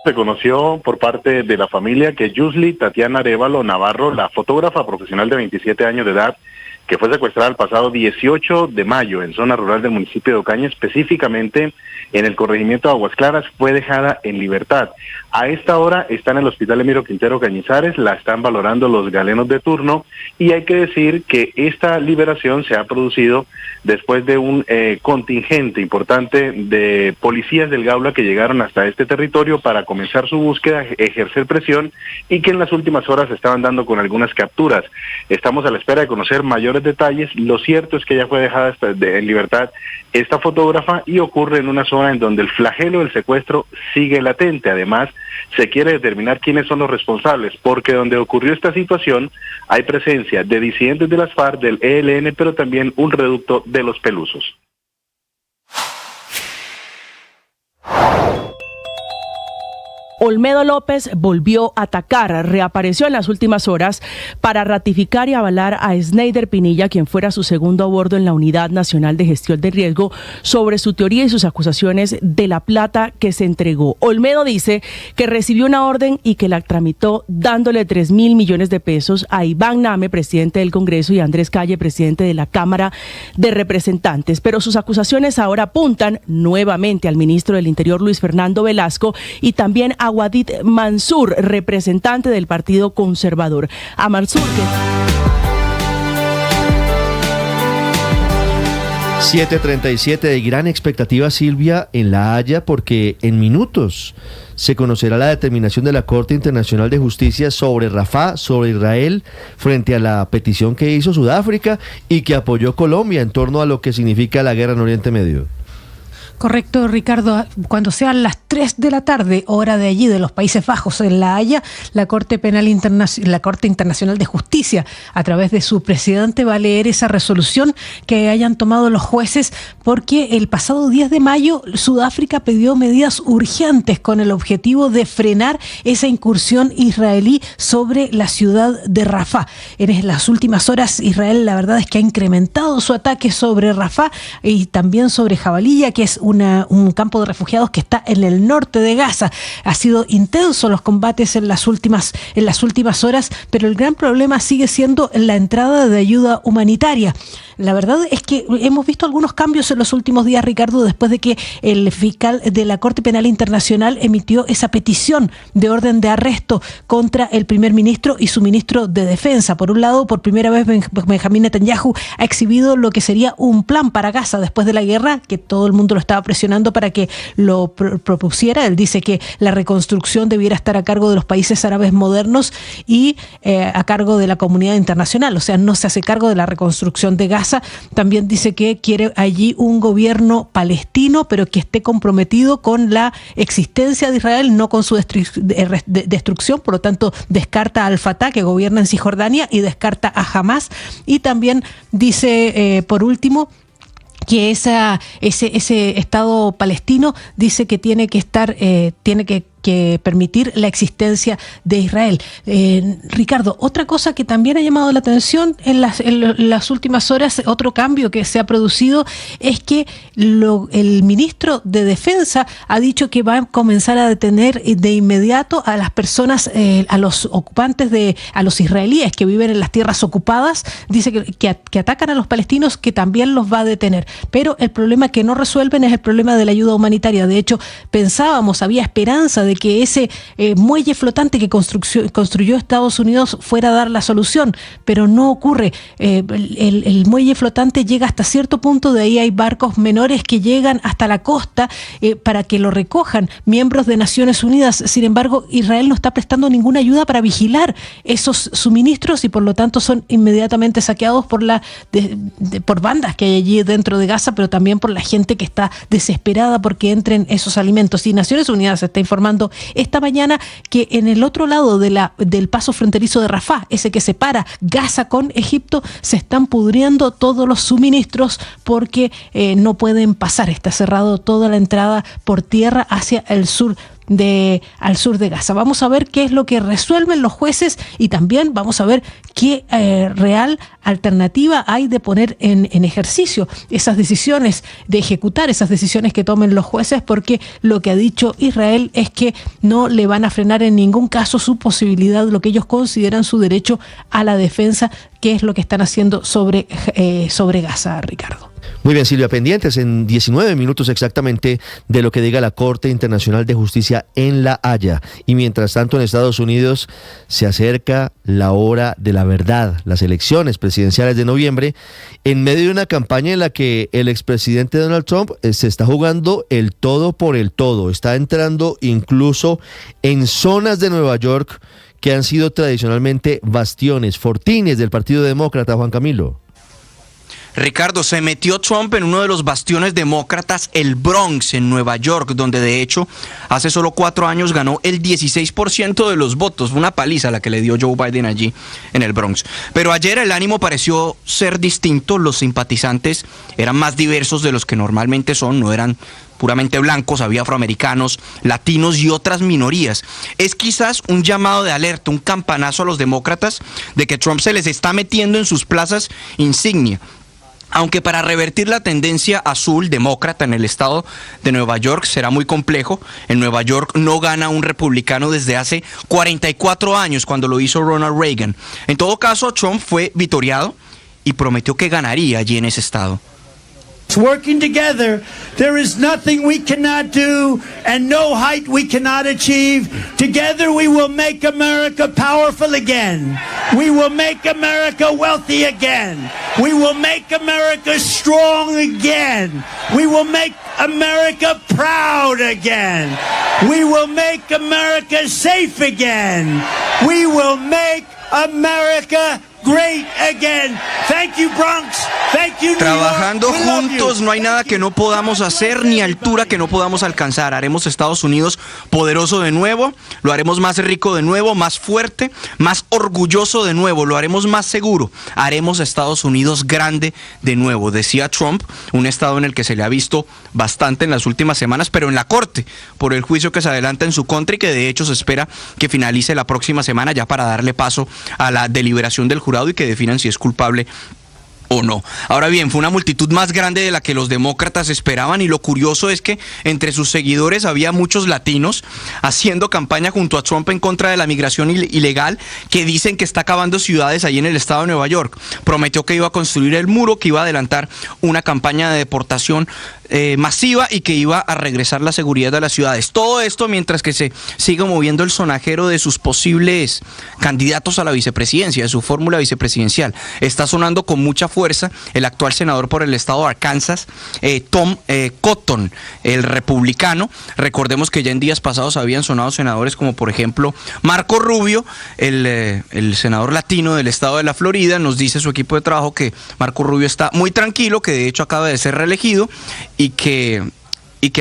Se conoció por parte de la familia que Yusli Tatiana Arévalo Navarro, la fotógrafa profesional de 27 años de edad, que fue secuestrada el pasado 18 de mayo en zona rural del municipio de Ocaña, específicamente en el corregimiento de Aguas Claras, fue dejada en libertad. A esta hora está en el Hospital Emiro Quintero Cañizares, la están valorando los galenos de turno, y hay que decir que esta liberación se ha producido después de un contingente importante de policías del Gaula que llegaron hasta este territorio para comenzar su búsqueda, ejercer presión, y que en las últimas horas estaban dando con algunas capturas. Estamos a la espera de conocer mayores detalles. Lo cierto es que ya fue dejada en libertad esta fotógrafa y ocurre en una zona en donde el flagelo del secuestro sigue latente. Además, se quiere determinar quiénes son los responsables, porque donde ocurrió esta situación hay presencia de disidentes de las FARC, del ELN, pero también un reducto de los Pelusos. Olmedo López volvió a atacar, reapareció en las últimas horas para ratificar y avalar a Sneider Pinilla, quien fuera su segundo a bordo en la Unidad Nacional de Gestión de Riesgo, sobre su teoría y sus acusaciones de la plata que se entregó. Olmedo dice que recibió una orden y que la tramitó dándole 3.000 millones de pesos a Iván Name, presidente del Congreso, y a Andrés Calle, presidente de la Cámara de Representantes. Pero sus acusaciones ahora apuntan nuevamente al ministro del Interior, Luis Fernando Velasco, y también a Wadid Mansur, representante del Partido Conservador. A Mansur, que 7:37 de gran expectativa, Silvia, en La Haya, porque en minutos se conocerá la determinación de la Corte Internacional de Justicia sobre Rafah, sobre Israel, frente a la petición que hizo Sudáfrica y que apoyó Colombia en torno a lo que significa la guerra en Oriente Medio. Correcto, Ricardo. Cuando sean las 3 de la tarde, hora de allí, de los Países Bajos, en La Haya, la Corte Internacional de Justicia, a través de su presidente, va a leer esa resolución que hayan tomado los jueces, porque el pasado 10 de mayo Sudáfrica pidió medidas urgentes con el objetivo de frenar esa incursión israelí sobre la ciudad de Rafah. En las últimas horas, Israel, la verdad es que ha incrementado su ataque sobre Rafah y también sobre Jabalilla, que es un campo de refugiados que está en el norte de Gaza. Ha sido intenso los combates en las últimas horas, pero el gran problema sigue siendo la entrada de ayuda humanitaria. La verdad es que hemos visto algunos cambios en los últimos días, Ricardo, después de que el fiscal de la Corte Penal Internacional emitió esa petición de orden de arresto contra el primer ministro y su ministro de Defensa. Por un lado, por primera vez Benjamín Netanyahu ha exhibido lo que sería un plan para Gaza después de la guerra, que todo el mundo lo estaba presionando para que lo propusiera. Él dice que la reconstrucción debiera estar a cargo de los países árabes modernos y a cargo de la comunidad internacional, o sea, no se hace cargo de la reconstrucción de Gaza. También dice que quiere allí un gobierno palestino, pero que esté comprometido con la existencia de Israel, no con su destrucción. Por lo tanto, descarta al Fatah, que gobierna en Cisjordania, y descarta a Hamas. Y también dice, por último, que ese Estado palestino dice que tiene que estar, tiene que permitir la existencia de Israel. Ricardo, otra cosa que también ha llamado la atención en las últimas horas, otro cambio que se ha producido, es que el ministro de Defensa ha dicho que va a comenzar a detener de inmediato a las personas, a los ocupantes, a los israelíes que viven en las tierras ocupadas. Dice que atacan a los palestinos, que también los va a detener. Pero el problema que no resuelven es el problema de la ayuda humanitaria. De hecho, había esperanza de de que ese muelle flotante que construyó Estados Unidos fuera a dar la solución, pero no ocurre. El muelle flotante llega hasta cierto punto, de ahí hay barcos menores que llegan hasta la costa para que lo recojan miembros de Naciones Unidas. Sin embargo, Israel no está prestando ninguna ayuda para vigilar esos suministros y por lo tanto son inmediatamente saqueados por bandas que hay allí dentro de Gaza, pero también por la gente que está desesperada porque entren esos alimentos. Y Naciones Unidas está informando esta mañana que en el otro lado del paso fronterizo de Rafah, ese que separa Gaza con Egipto, se están pudriendo todos los suministros porque no pueden pasar. Está cerrado toda la entrada por tierra hacia el sur al sur de Gaza. Vamos a ver qué es lo que resuelven los jueces y también vamos a ver qué real alternativa hay de poner en ejercicio esas decisiones, de ejecutar esas decisiones que tomen los jueces, porque lo que ha dicho Israel es que no le van a frenar en ningún caso su posibilidad, lo que ellos consideran su derecho a la defensa, que es lo que están haciendo sobre Gaza, Ricardo. Muy bien, Silvia, pendientes en 19 minutos exactamente de lo que diga la Corte Internacional de Justicia en La Haya. Y mientras tanto en Estados Unidos se acerca la hora de la verdad, las elecciones presidenciales de noviembre, en medio de una campaña en la que el expresidente Donald Trump se está jugando el todo por el todo, está entrando incluso en zonas de Nueva York que han sido tradicionalmente bastiones, fortines del Partido Demócrata, Juan Camilo. Ricardo, se metió Trump en uno de los bastiones demócratas, el Bronx, en Nueva York, donde de hecho hace solo 4 años ganó el 16% de los votos. Fue una paliza la que le dio Joe Biden allí en el Bronx. Pero ayer el ánimo pareció ser distinto. Los simpatizantes eran más diversos de los que normalmente son, no eran puramente blancos, había afroamericanos, latinos y otras minorías. Es quizás un llamado de alerta, un campanazo a los demócratas de que Trump se les está metiendo en sus plazas insignia. Aunque para revertir la tendencia azul demócrata en el estado de Nueva York será muy complejo. En Nueva York no gana un republicano desde hace 44 años, cuando lo hizo Ronald Reagan. En todo caso, Trump fue victoriado y prometió que ganaría allí en ese estado. Working together, there is nothing we cannot do and no height we cannot achieve. Together we will make America powerful again. We will make America wealthy again. We will make America strong again. We will make America proud again. We will make America safe again. We will make America great again. Thank you, Bronx. Thank you, New York. Trabajando juntos no hay nada que no podamos hacer ni altura que no podamos alcanzar. Haremos Estados Unidos poderoso de nuevo, lo haremos más rico de nuevo, más fuerte, más orgulloso de nuevo, lo haremos más seguro. Haremos Estados Unidos grande de nuevo, decía Trump, un estado en el que se le ha visto bastante en las últimas semanas, pero en la corte, por el juicio que se adelanta en su contra y que de hecho se espera que finalice la próxima semana ya para darle paso a la deliberación del jurado y que definan si es culpable o no. Ahora bien, fue una multitud más grande de la que los demócratas esperaban y lo curioso es que entre sus seguidores había muchos latinos haciendo campaña junto a Trump en contra de la migración ilegal, que dicen que está acabando ciudades ahí en el estado de Nueva York. Prometió que iba a construir el muro, que iba a adelantar una campaña de deportación masiva y que iba a regresar la seguridad de las ciudades. Todo esto mientras que se sigue moviendo el sonajero de sus posibles candidatos a la vicepresidencia, de su fórmula vicepresidencial. Está sonando con mucha fuerza el actual senador por el estado de Arkansas, Tom Cotton, el republicano. Recordemos que ya en días pasados habían sonado senadores como por ejemplo Marco Rubio, el senador latino del estado de la Florida. Nos dice su equipo de trabajo que Marco Rubio está muy tranquilo, que de hecho acaba de ser reelegido y que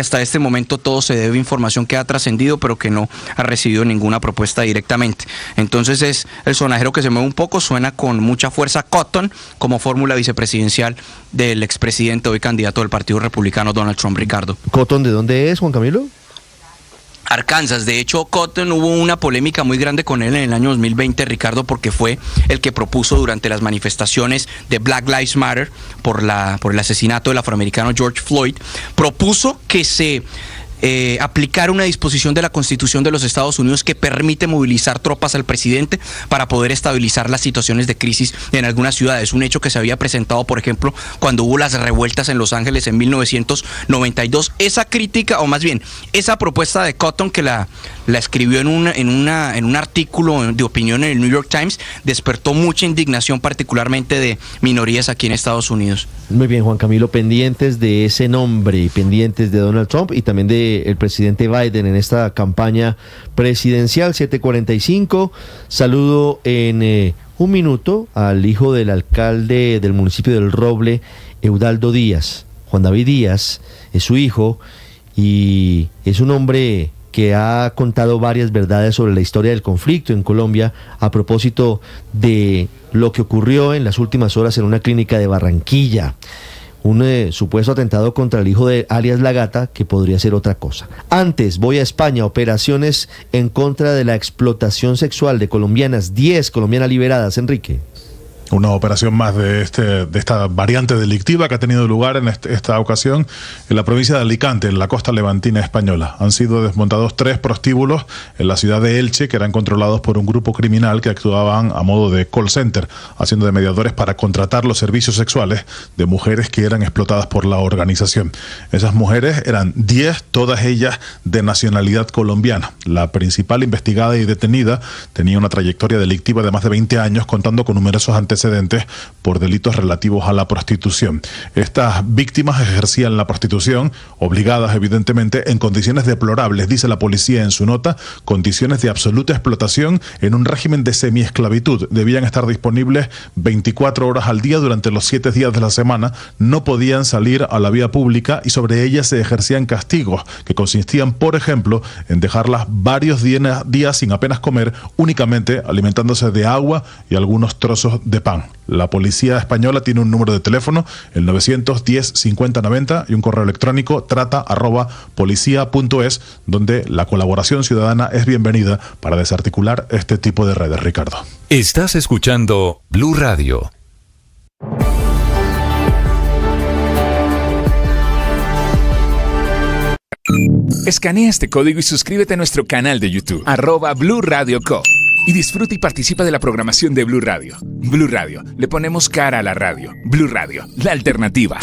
hasta este momento todo se debe a información que ha trascendido, pero que no ha recibido ninguna propuesta directamente. Entonces es el sonajero que se mueve un poco, suena con mucha fuerza Cotton como fórmula vicepresidencial del expresidente, hoy candidato del Partido Republicano, Donald Trump. Ricardo. ¿Cotton de dónde es, Juan Camilo? Arkansas. De hecho, Cotton, hubo una polémica muy grande con él en el año 2020, Ricardo, porque fue el que propuso durante las manifestaciones de Black Lives Matter por el asesinato del afroamericano George Floyd, propuso que se aplicar una disposición de la Constitución de los Estados Unidos que permite movilizar tropas al presidente para poder estabilizar las situaciones de crisis en algunas ciudades. Un hecho que se había presentado, por ejemplo, cuando hubo las revueltas en Los Ángeles en 1992. Esa crítica, o más bien, esa propuesta de Cotton, que la escribió en un artículo de opinión en el New York Times, despertó mucha indignación, particularmente de minorías aquí en Estados Unidos. Muy bien, Juan Camilo, pendientes de ese nombre, pendientes de Donald Trump y también de el presidente Biden en esta campaña presidencial. 7:45. Saludo en un minuto al hijo del alcalde del municipio del Roble, Eudaldo Díaz. Juan David Díaz es su hijo y es un hombre que ha contado varias verdades sobre la historia del conflicto en Colombia a propósito de lo que ocurrió en las últimas horas en una clínica de Barranquilla. Un supuesto atentado contra el hijo de alias La Gata, que podría ser otra cosa. Antes, voy a España. Operaciones en contra de la explotación sexual de colombianas. 10 colombianas liberadas. Enrique. Una operación más de esta variante delictiva que ha tenido lugar en esta ocasión en la provincia de Alicante, en la costa levantina española. Han sido desmontados 3 prostíbulos en la ciudad de Elche, que eran controlados por un grupo criminal que actuaban a modo de call center, haciendo de mediadores para contratar los servicios sexuales de mujeres que eran explotadas por la organización. Esas mujeres eran 10, todas ellas de nacionalidad colombiana. La principal investigada y detenida tenía una trayectoria delictiva de más de 20 años, contando con numerosos antecedentes por delitos relativos a la prostitución. Estas víctimas ejercían la prostitución, obligadas evidentemente, en condiciones deplorables, dice la policía en su nota, condiciones de absoluta explotación en un régimen de semiesclavitud. Debían estar disponibles 24 horas al día durante los 7 días de la semana, no podían salir a la vía pública y sobre ellas se ejercían castigos que consistían, por ejemplo, en dejarlas varios días sin apenas comer, únicamente alimentándose de agua y algunos trozos de pan. La policía española tiene un número de teléfono, el 910-5090, y un correo electrónico trata@policia.es, donde la colaboración ciudadana es bienvenida para desarticular este tipo de redes. Ricardo. Estás escuchando Blue Radio. Escanea este código y suscríbete a nuestro canal de YouTube, @Blue Radio Co. Y disfruta y participa de la programación de Blue Radio. Blue Radio, le ponemos cara a la radio. Blue Radio, la alternativa.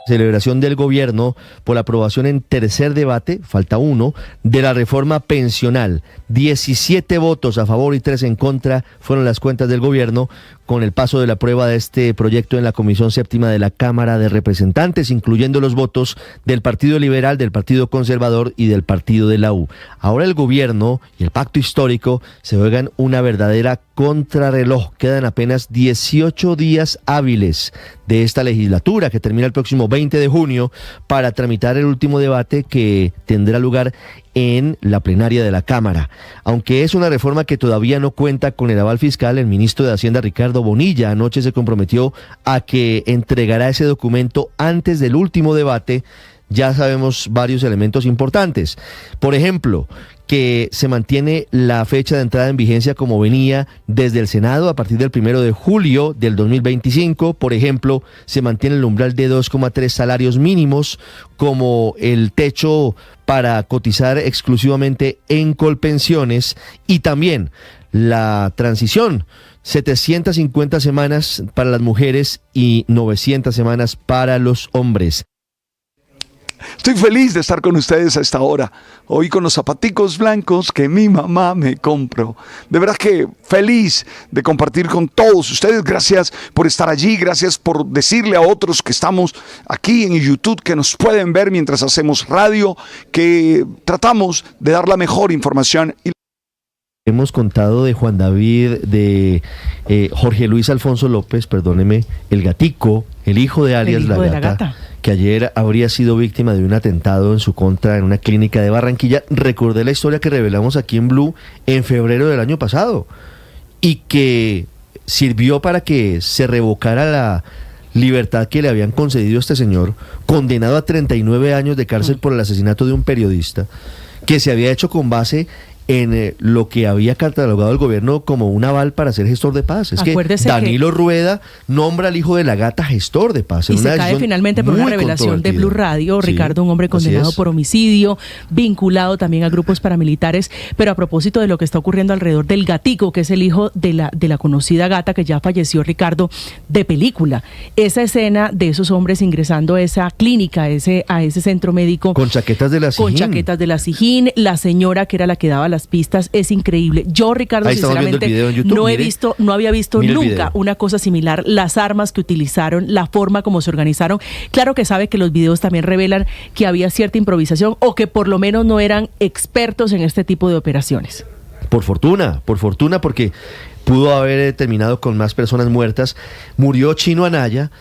Celebración del gobierno por la aprobación en tercer debate, falta uno, de la reforma pensional. 17 votos a favor y 3 en contra fueron las cuentas del gobierno con el paso de la prueba de este proyecto en la Comisión Séptima de la Cámara de Representantes, incluyendo los votos del Partido Liberal, del Partido Conservador y del Partido de la U. Ahora el gobierno y el pacto histórico se juegan una verdadera contrarreloj. Quedan apenas 18 días hábiles de esta legislatura que termina el próximo 20 de junio para tramitar el último debate que tendrá lugar en la plenaria de la Cámara. Aunque es una reforma que todavía no cuenta con el aval fiscal, el ministro de Hacienda, Ricardo Bonilla, anoche se comprometió a que entregará ese documento antes del último debate. Ya sabemos varios elementos importantes. Por ejemplo, que se mantiene la fecha de entrada en vigencia como venía desde el Senado a partir del 1 de julio del 2025. Por ejemplo, se mantiene el umbral de 2,3 salarios mínimos como el techo para cotizar exclusivamente en Colpensiones, y también la transición, 750 semanas para las mujeres y 900 semanas para los hombres. Estoy feliz de estar con ustedes a esta hora, hoy con los zapaticos blancos que mi mamá me compró. De verdad que feliz de compartir con todos ustedes. Gracias por estar allí, gracias por decirle a otros que estamos aquí en YouTube, que nos pueden ver mientras hacemos radio, que tratamos de dar la mejor información. Hemos contado de Juan David, de Jorge Luis Alfonso López, perdóneme, el gatico, el hijo de alias La Gata, que ayer habría sido víctima de un atentado en su contra en una clínica de Barranquilla. Recordé la historia que revelamos aquí en Blue en febrero del año pasado y que sirvió para que se revocara la libertad que le habían concedido a este señor, condenado a 39 años de cárcel por el asesinato de un periodista, que se había hecho con base en lo que había catalogado el gobierno como un aval para ser gestor de paz. Es Acuérdese que Danilo Rueda nombra al hijo de la gata gestor de paz. Y se cae finalmente por una revelación de Blue Radio. Sí, Ricardo, un hombre condenado por homicidio, vinculado también a grupos paramilitares. Pero a propósito de lo que está ocurriendo alrededor del gatico, que es el hijo de la conocida gata que ya falleció, Ricardo, de película. Esa escena de esos hombres ingresando a esa clínica, a ese centro médico. Con chaquetas de la Sijín. Con chaquetas de la Sijín. La señora que era la que daba las pistas, es increíble. Yo, Ricardo, sinceramente, YouTube, no había visto nunca una cosa similar. Las armas que utilizaron, la forma como se organizaron. Claro que sabe que los videos también revelan que había cierta improvisación o que por lo menos no eran expertos en este tipo de operaciones. Por fortuna, porque pudo haber terminado con más personas muertas. Murió Chino Anaya,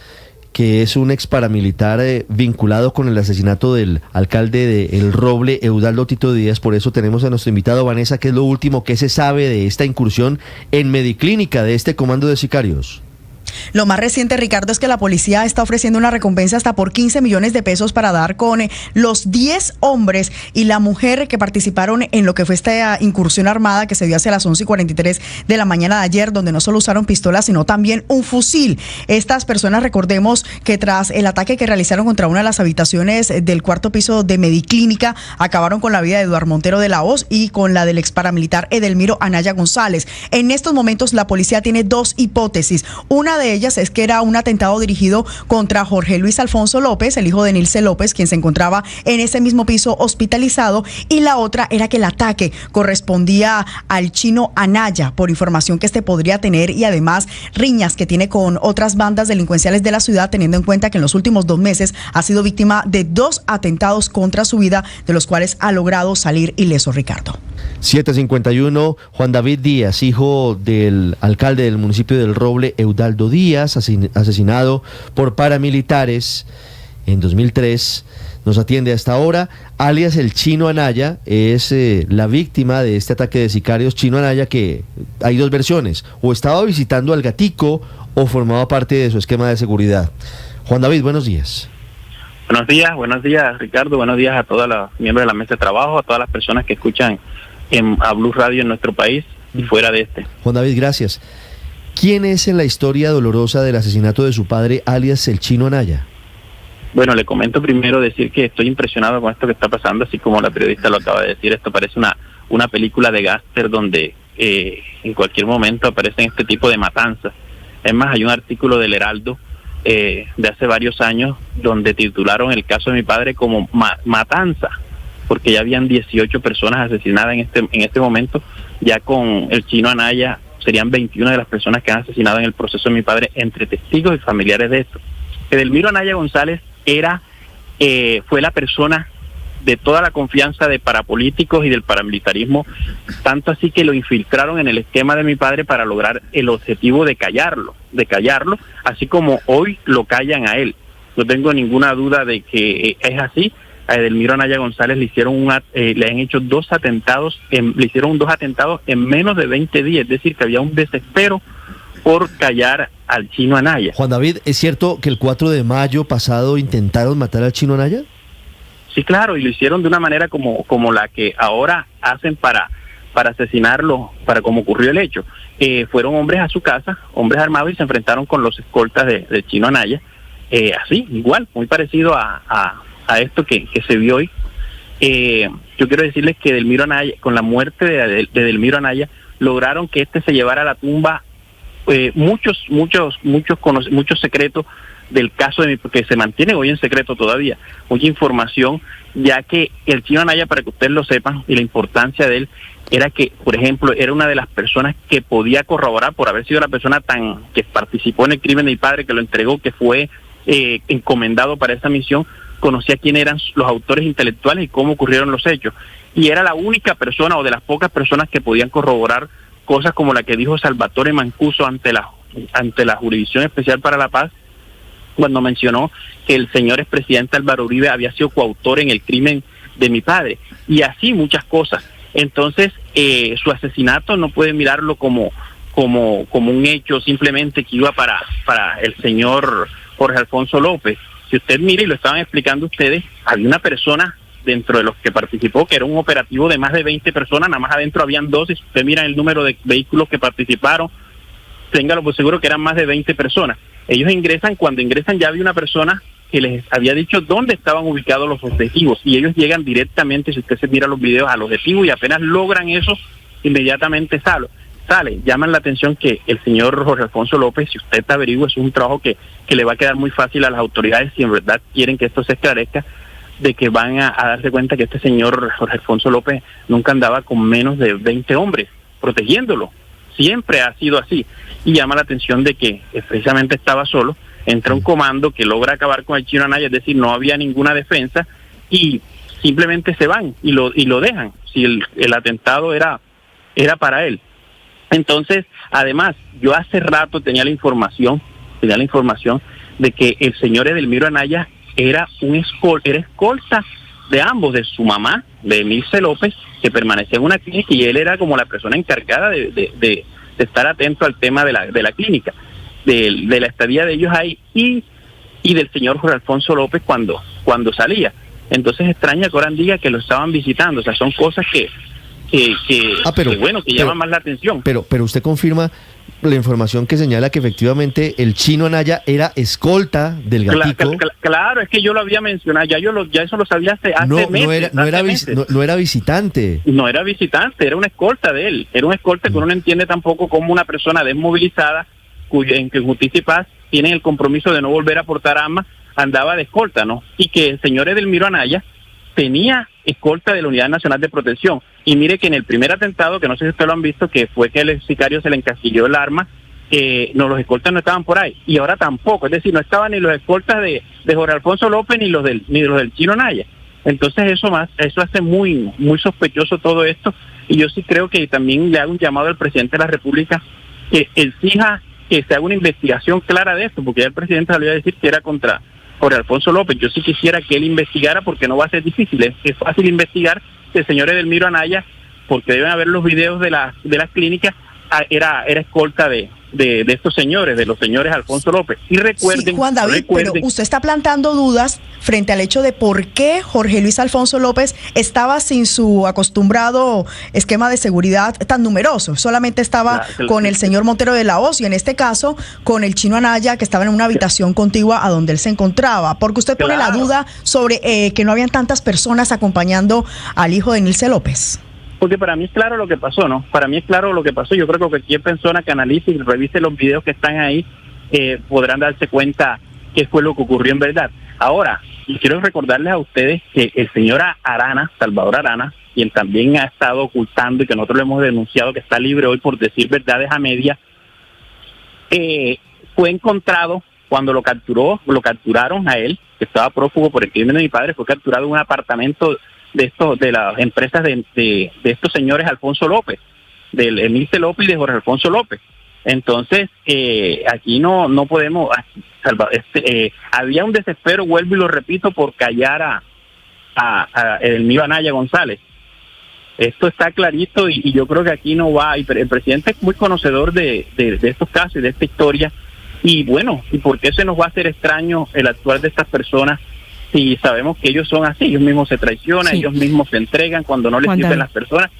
que es un ex paramilitar vinculado con el asesinato del alcalde de El Roble, Eudaldo Tito Díaz. Por eso tenemos a nuestro invitado, Vanessa, que es lo último que se sabe de esta incursión en Mediclínica de este comando de sicarios. Lo más reciente, Ricardo, es que la policía está ofreciendo una recompensa hasta por 15 millones de pesos para dar con los 10 hombres y la mujer que participaron en lo que fue esta incursión armada que se dio hacia las 11:43 de la mañana de ayer, donde no solo usaron pistolas, sino también un fusil. Estas personas, recordemos que tras el ataque que realizaron contra una de las habitaciones del cuarto piso de Mediclínica, acabaron con la vida de Eduardo Montero de la Hoz y con la del ex paramilitar Edelmiro Anaya González. En estos momentos, la policía tiene dos hipótesis. Una de ellas es que era un atentado dirigido contra Jorge Luis Alfonso López, el hijo de Nilce López, quien se encontraba en ese mismo piso hospitalizado, y la otra era que el ataque correspondía al Chino Anaya, por información que podría tener y además riñas que tiene con otras bandas delincuenciales de la ciudad, teniendo en cuenta que en los últimos 2 meses ha sido víctima de 2 atentados contra su vida, de los cuales ha logrado salir ileso, Ricardo. 7:51, Juan David Díaz, hijo del alcalde del municipio del Roble, Eudaldo Díaz, asesinado por paramilitares en 2003, nos atiende a esta hora, alias el Chino Anaya, es la víctima de este ataque de sicarios. Chino Anaya, que hay 2 versiones, o estaba visitando al gatico o formaba parte de su esquema de seguridad. Juan David, buenos días. Buenos días, Ricardo, buenos días a todos los miembros de la mesa de trabajo, a todas las personas que escuchan a Blue Radio en nuestro país y fuera de este. Juan David, gracias. ¿Quién es en la historia dolorosa del asesinato de su padre, alias el Chino Anaya? Bueno, le comento primero decir que estoy impresionado con esto que está pasando, así como la periodista lo acaba de decir. Esto parece una película de gángster donde en cualquier momento aparecen este tipo de matanzas. Es más, hay un artículo del Heraldo de hace varios años donde titularon el caso de mi padre como matanza, porque ya habían 18 personas asesinadas en este momento. Ya con el Chino Anaya serían 21 de las personas que han asesinado en el proceso de mi padre, entre testigos y familiares de esto. Edelmiro Anaya González fue la persona de toda la confianza de parapolíticos y del paramilitarismo, tanto así que lo infiltraron en el esquema de mi padre para lograr el objetivo de callarlo, así como hoy lo callan a él. No tengo ninguna duda de que es así. A Edelmiro Anaya González le han hecho 2 atentados, le hicieron 2 atentados en menos de 20 días, es decir, que había un desespero por callar al Chino Anaya. Juan David, ¿es cierto que el 4 de mayo pasado intentaron matar al Chino Anaya? Sí, claro, y lo hicieron de una manera como la que ahora hacen para asesinarlo, para como ocurrió el hecho. Fueron hombres a su casa, hombres armados, y se enfrentaron con los escoltas de Chino Anaya, así, igual, muy parecido a esto que se vio hoy. Yo quiero decirles que Edelmiro Anaya, con la muerte de Edelmiro Anaya, lograron que se llevara a la tumba muchos secretos del caso que se mantiene hoy en secreto todavía, mucha información, ya que el Chino Anaya, para que ustedes lo sepan, y la importancia de él, era que, por ejemplo, era una de las personas que podía corroborar, por haber sido la persona que participó en el crimen de mi padre, que lo entregó, que fue encomendado para esa misión, conocía quién eran los autores intelectuales y cómo ocurrieron los hechos, y era la única persona o de las pocas personas que podían corroborar cosas como la que dijo Salvatore Mancuso ante la Jurisdicción Especial para la Paz, cuando mencionó que el señor expresidente Álvaro Uribe había sido coautor en el crimen de mi padre, y así muchas cosas. Entonces, su asesinato no puede mirarlo como un hecho simplemente que iba para el señor Jorge Alfonso López. Si usted mira, y lo estaban explicando ustedes, había una persona dentro de los que participó, que era un operativo de más de 20 personas, nada más adentro habían 12, si usted mira el número de vehículos que participaron, téngalo por seguro que eran más de 20 personas. Ellos ingresan, cuando ingresan ya había una persona que les había dicho dónde estaban ubicados los objetivos, y ellos llegan directamente, si usted se mira los videos, al objetivo, y apenas logran eso, inmediatamente sale. Llaman la atención que el señor Jorge Alfonso López, si usted averigua, es un trabajo que le va a quedar muy fácil a las autoridades, si en verdad quieren que esto se esclarezca, de que van a darse cuenta que este señor Jorge Alfonso López nunca andaba con menos de 20 hombres protegiéndolo. Siempre ha sido así. Y llama la atención de que precisamente estaba solo, entra un comando que logra acabar con el Chino Anaya, es decir, no había ninguna defensa, y simplemente se van y lo dejan, si el atentado era para él. Entonces, además, yo hace rato tenía la información de que el señor Edelmiro Anaya era escolta de ambos, de su mamá, de Emilce López, que permanecía en una clínica, y él era como la persona encargada de estar atento al tema de la clínica, de la estadía de ellos ahí, y del señor Jorge Alfonso López cuando salía. Entonces extraña que ahora diga que lo estaban visitando. O sea, son cosas que llaman más la atención. Pero usted confirma la información que señala que efectivamente el Chino Anaya era escolta del Gatico. Claro, es que yo lo había mencionado, ya eso lo sabía hace meses. No era visitante. No era visitante, era una escolta de él. Era una escolta que uno no entiende tampoco como una persona desmovilizada, en que Justicia y Paz tienen el compromiso de no volver a portar armas, andaba de escolta, ¿no? Y que el señor Edelmiro Anaya tenía escolta de la Unidad Nacional de Protección. Y mire que en el primer atentado, que no sé si ustedes lo han visto, que fue que el sicario se le encasquilló el arma, los escoltas no estaban por ahí, y ahora tampoco, es decir, no estaban ni los escoltas de Jorge Alfonso López ni los del Chino Anaya. Entonces eso hace muy, muy sospechoso todo esto, y yo sí creo que también le hago un llamado al presidente de la República que exija que se haga una investigación clara de esto, porque ya el presidente salió a decir que era contra Jorge Alfonso López. Yo sí quisiera que él investigara, porque no va a ser difícil, es fácil investigar que el señor Edelmiro Anaya, porque deben haber los videos de las clínicas, era escolta de estos señores, de los señores Alfonso López. Y recuerden... Sí, Juan David, pero usted está plantando dudas frente al hecho de por qué Jorge Luis Alfonso López estaba sin su acostumbrado esquema de seguridad tan numeroso. Solamente estaba con el señor Montero de la Hoz, y en este caso con el Chino Anaya, que estaba en una habitación contigua a donde él se encontraba. Porque usted pone la duda sobre que no habían tantas personas acompañando al hijo de Emilce López. Porque para mí es claro lo que pasó, ¿no? Para mí es claro lo que pasó. Yo creo que cualquier persona que analice y revise los videos que están ahí podrán darse cuenta qué fue lo que ocurrió en verdad. Ahora, y quiero recordarles a ustedes que el señor Arana, Salvador Arana, quien también ha estado ocultando y que nosotros le hemos denunciado que está libre hoy por decir verdades a medias, fue encontrado cuando lo capturaron a él, que estaba prófugo por el crimen de mi padre, fue capturado en un apartamento de las empresas de estos señores Alfonso López, del Emilce López y de Jorge Alfonso López. Entonces, aquí no podemos había un desespero, vuelvo y lo repito, por callar a Edelmiro Anaya González. Esto está clarito, y yo creo que aquí no va, y el presidente es muy conocedor de estos casos y de esta historia, y bueno, ¿y por qué se nos va a hacer extraño el actuar de estas personas? Si sabemos que ellos son así, ellos mismos se traicionan, ellos mismos se entregan cuando no les sirven las personas.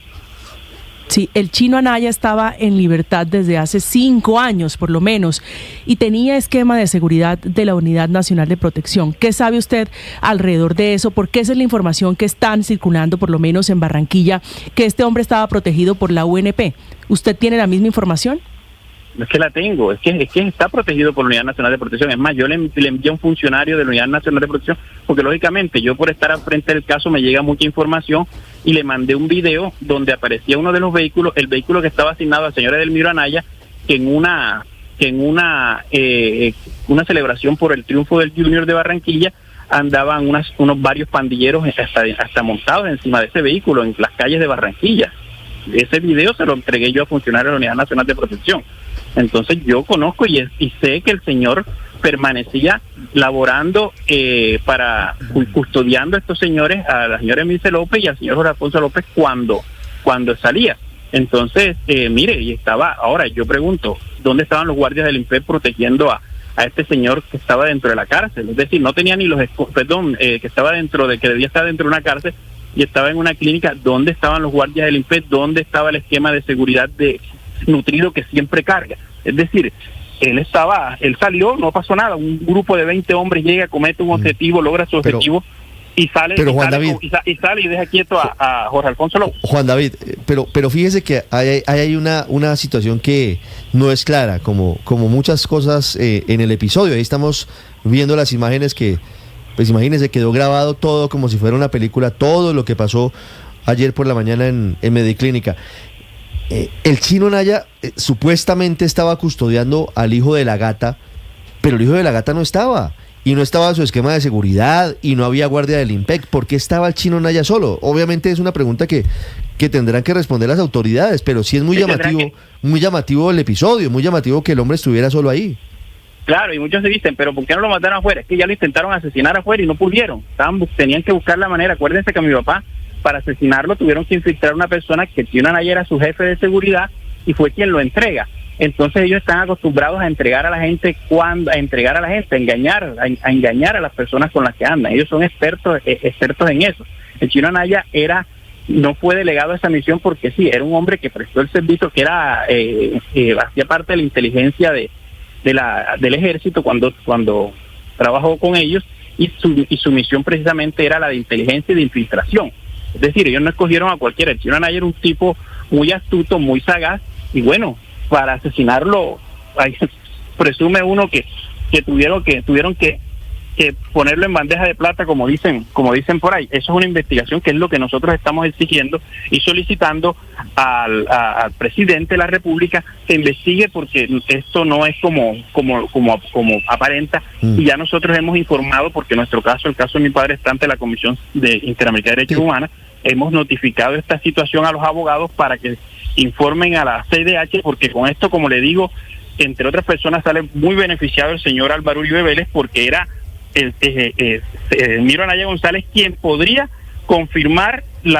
Sí, el Chino Anaya estaba en libertad desde hace 5 años, por lo menos, y tenía esquema de seguridad de la Unidad Nacional de Protección. ¿Qué sabe usted alrededor de eso? Porque esa es la información que están circulando, por lo menos en Barranquilla, que este hombre estaba protegido por la UNP. ¿Usted tiene la misma información? Es que la tengo, es que está protegido por la Unidad Nacional de Protección. Es más, yo le envié a un funcionario de la Unidad Nacional de Protección, porque lógicamente yo, por estar al frente del caso, me llega mucha información, y le mandé un video donde aparecía uno de los vehículos, el vehículo que estaba asignado al señor Edelmiro Anaya, que en una celebración por el triunfo del Junior de Barranquilla andaban varios pandilleros hasta montados encima de ese vehículo en las calles de Barranquilla. Ese video se lo entregué yo a funcionarios de la Unidad Nacional de Protección. Entonces yo conozco y sé que el señor permanecía laborando custodiando a estos señores, a la señora Emilce López y al señor Jorge Alfonso López cuando salía. Entonces, mire, y estaba, ahora yo pregunto, ¿dónde estaban los guardias del INPE protegiendo a a este señor que estaba dentro de la cárcel. Es decir, no tenía ni que estaba que debía estar dentro de una cárcel y estaba en una clínica. ¿Dónde estaban los guardias del INPEC? ¿Dónde estaba el esquema de seguridad nutrido que siempre carga? Es decir, él salió, no pasó nada. Un grupo de 20 hombres llega, comete un objetivo, logra su objetivo y sale, y deja quieto a Jorge Alfonso López. Juan David, pero fíjese que hay una situación que no es clara, como muchas cosas en el episodio. Ahí estamos viendo las imágenes que, pues imagínense, quedó grabado todo como si fuera una película, todo lo que pasó ayer por la mañana en Mediclínica. El Chino Naya supuestamente estaba custodiando al hijo de la gata, pero el hijo de la gata no estaba. Y no estaba su esquema de seguridad y no había guardia del INPEC. ¿Por qué estaba el Chino Naya solo? Obviamente es una pregunta que tendrán que responder las autoridades, pero sí es muy llamativo el episodio, muy llamativo que el hombre estuviera solo ahí. Claro, y muchos se dicen, pero ¿por qué no lo mataron afuera? Es que ya lo intentaron asesinar afuera y no pudieron. Tenían que buscar la manera. Acuérdense que a mi papá, para asesinarlo, tuvieron que infiltrar a una persona que Chino Naya era su jefe de seguridad y fue quien lo entrega. Entonces ellos están acostumbrados a entregar a la gente, a engañar a las personas con las que andan. Ellos son expertos en eso. El Chino Naya no fue delegado a esa misión porque sí, era un hombre que prestó el servicio, que hacía parte de la inteligencia del ejército cuando trabajó con ellos, y su misión precisamente era la de inteligencia y de infiltración. Es decir, ellos no escogieron a cualquiera. El Chino Naya era un tipo muy astuto, muy sagaz, y bueno, para asesinarlo, presume uno que tuvieron que ponerlo en bandeja de plata, como dicen por ahí. Eso es una investigación que es lo que nosotros estamos exigiendo y solicitando al presidente de la República que investigue, porque esto no es como aparenta. Y ya nosotros hemos informado, porque el caso de mi padre está ante la Comisión Interamericana de Derechos Humanos. Hemos notificado esta situación a los abogados para que informen a la CIDH, porque con esto, como le digo, entre otras personas sale muy beneficiado el señor Álvaro Uribe Vélez, porque era Miro Anaya González quien podría confirmar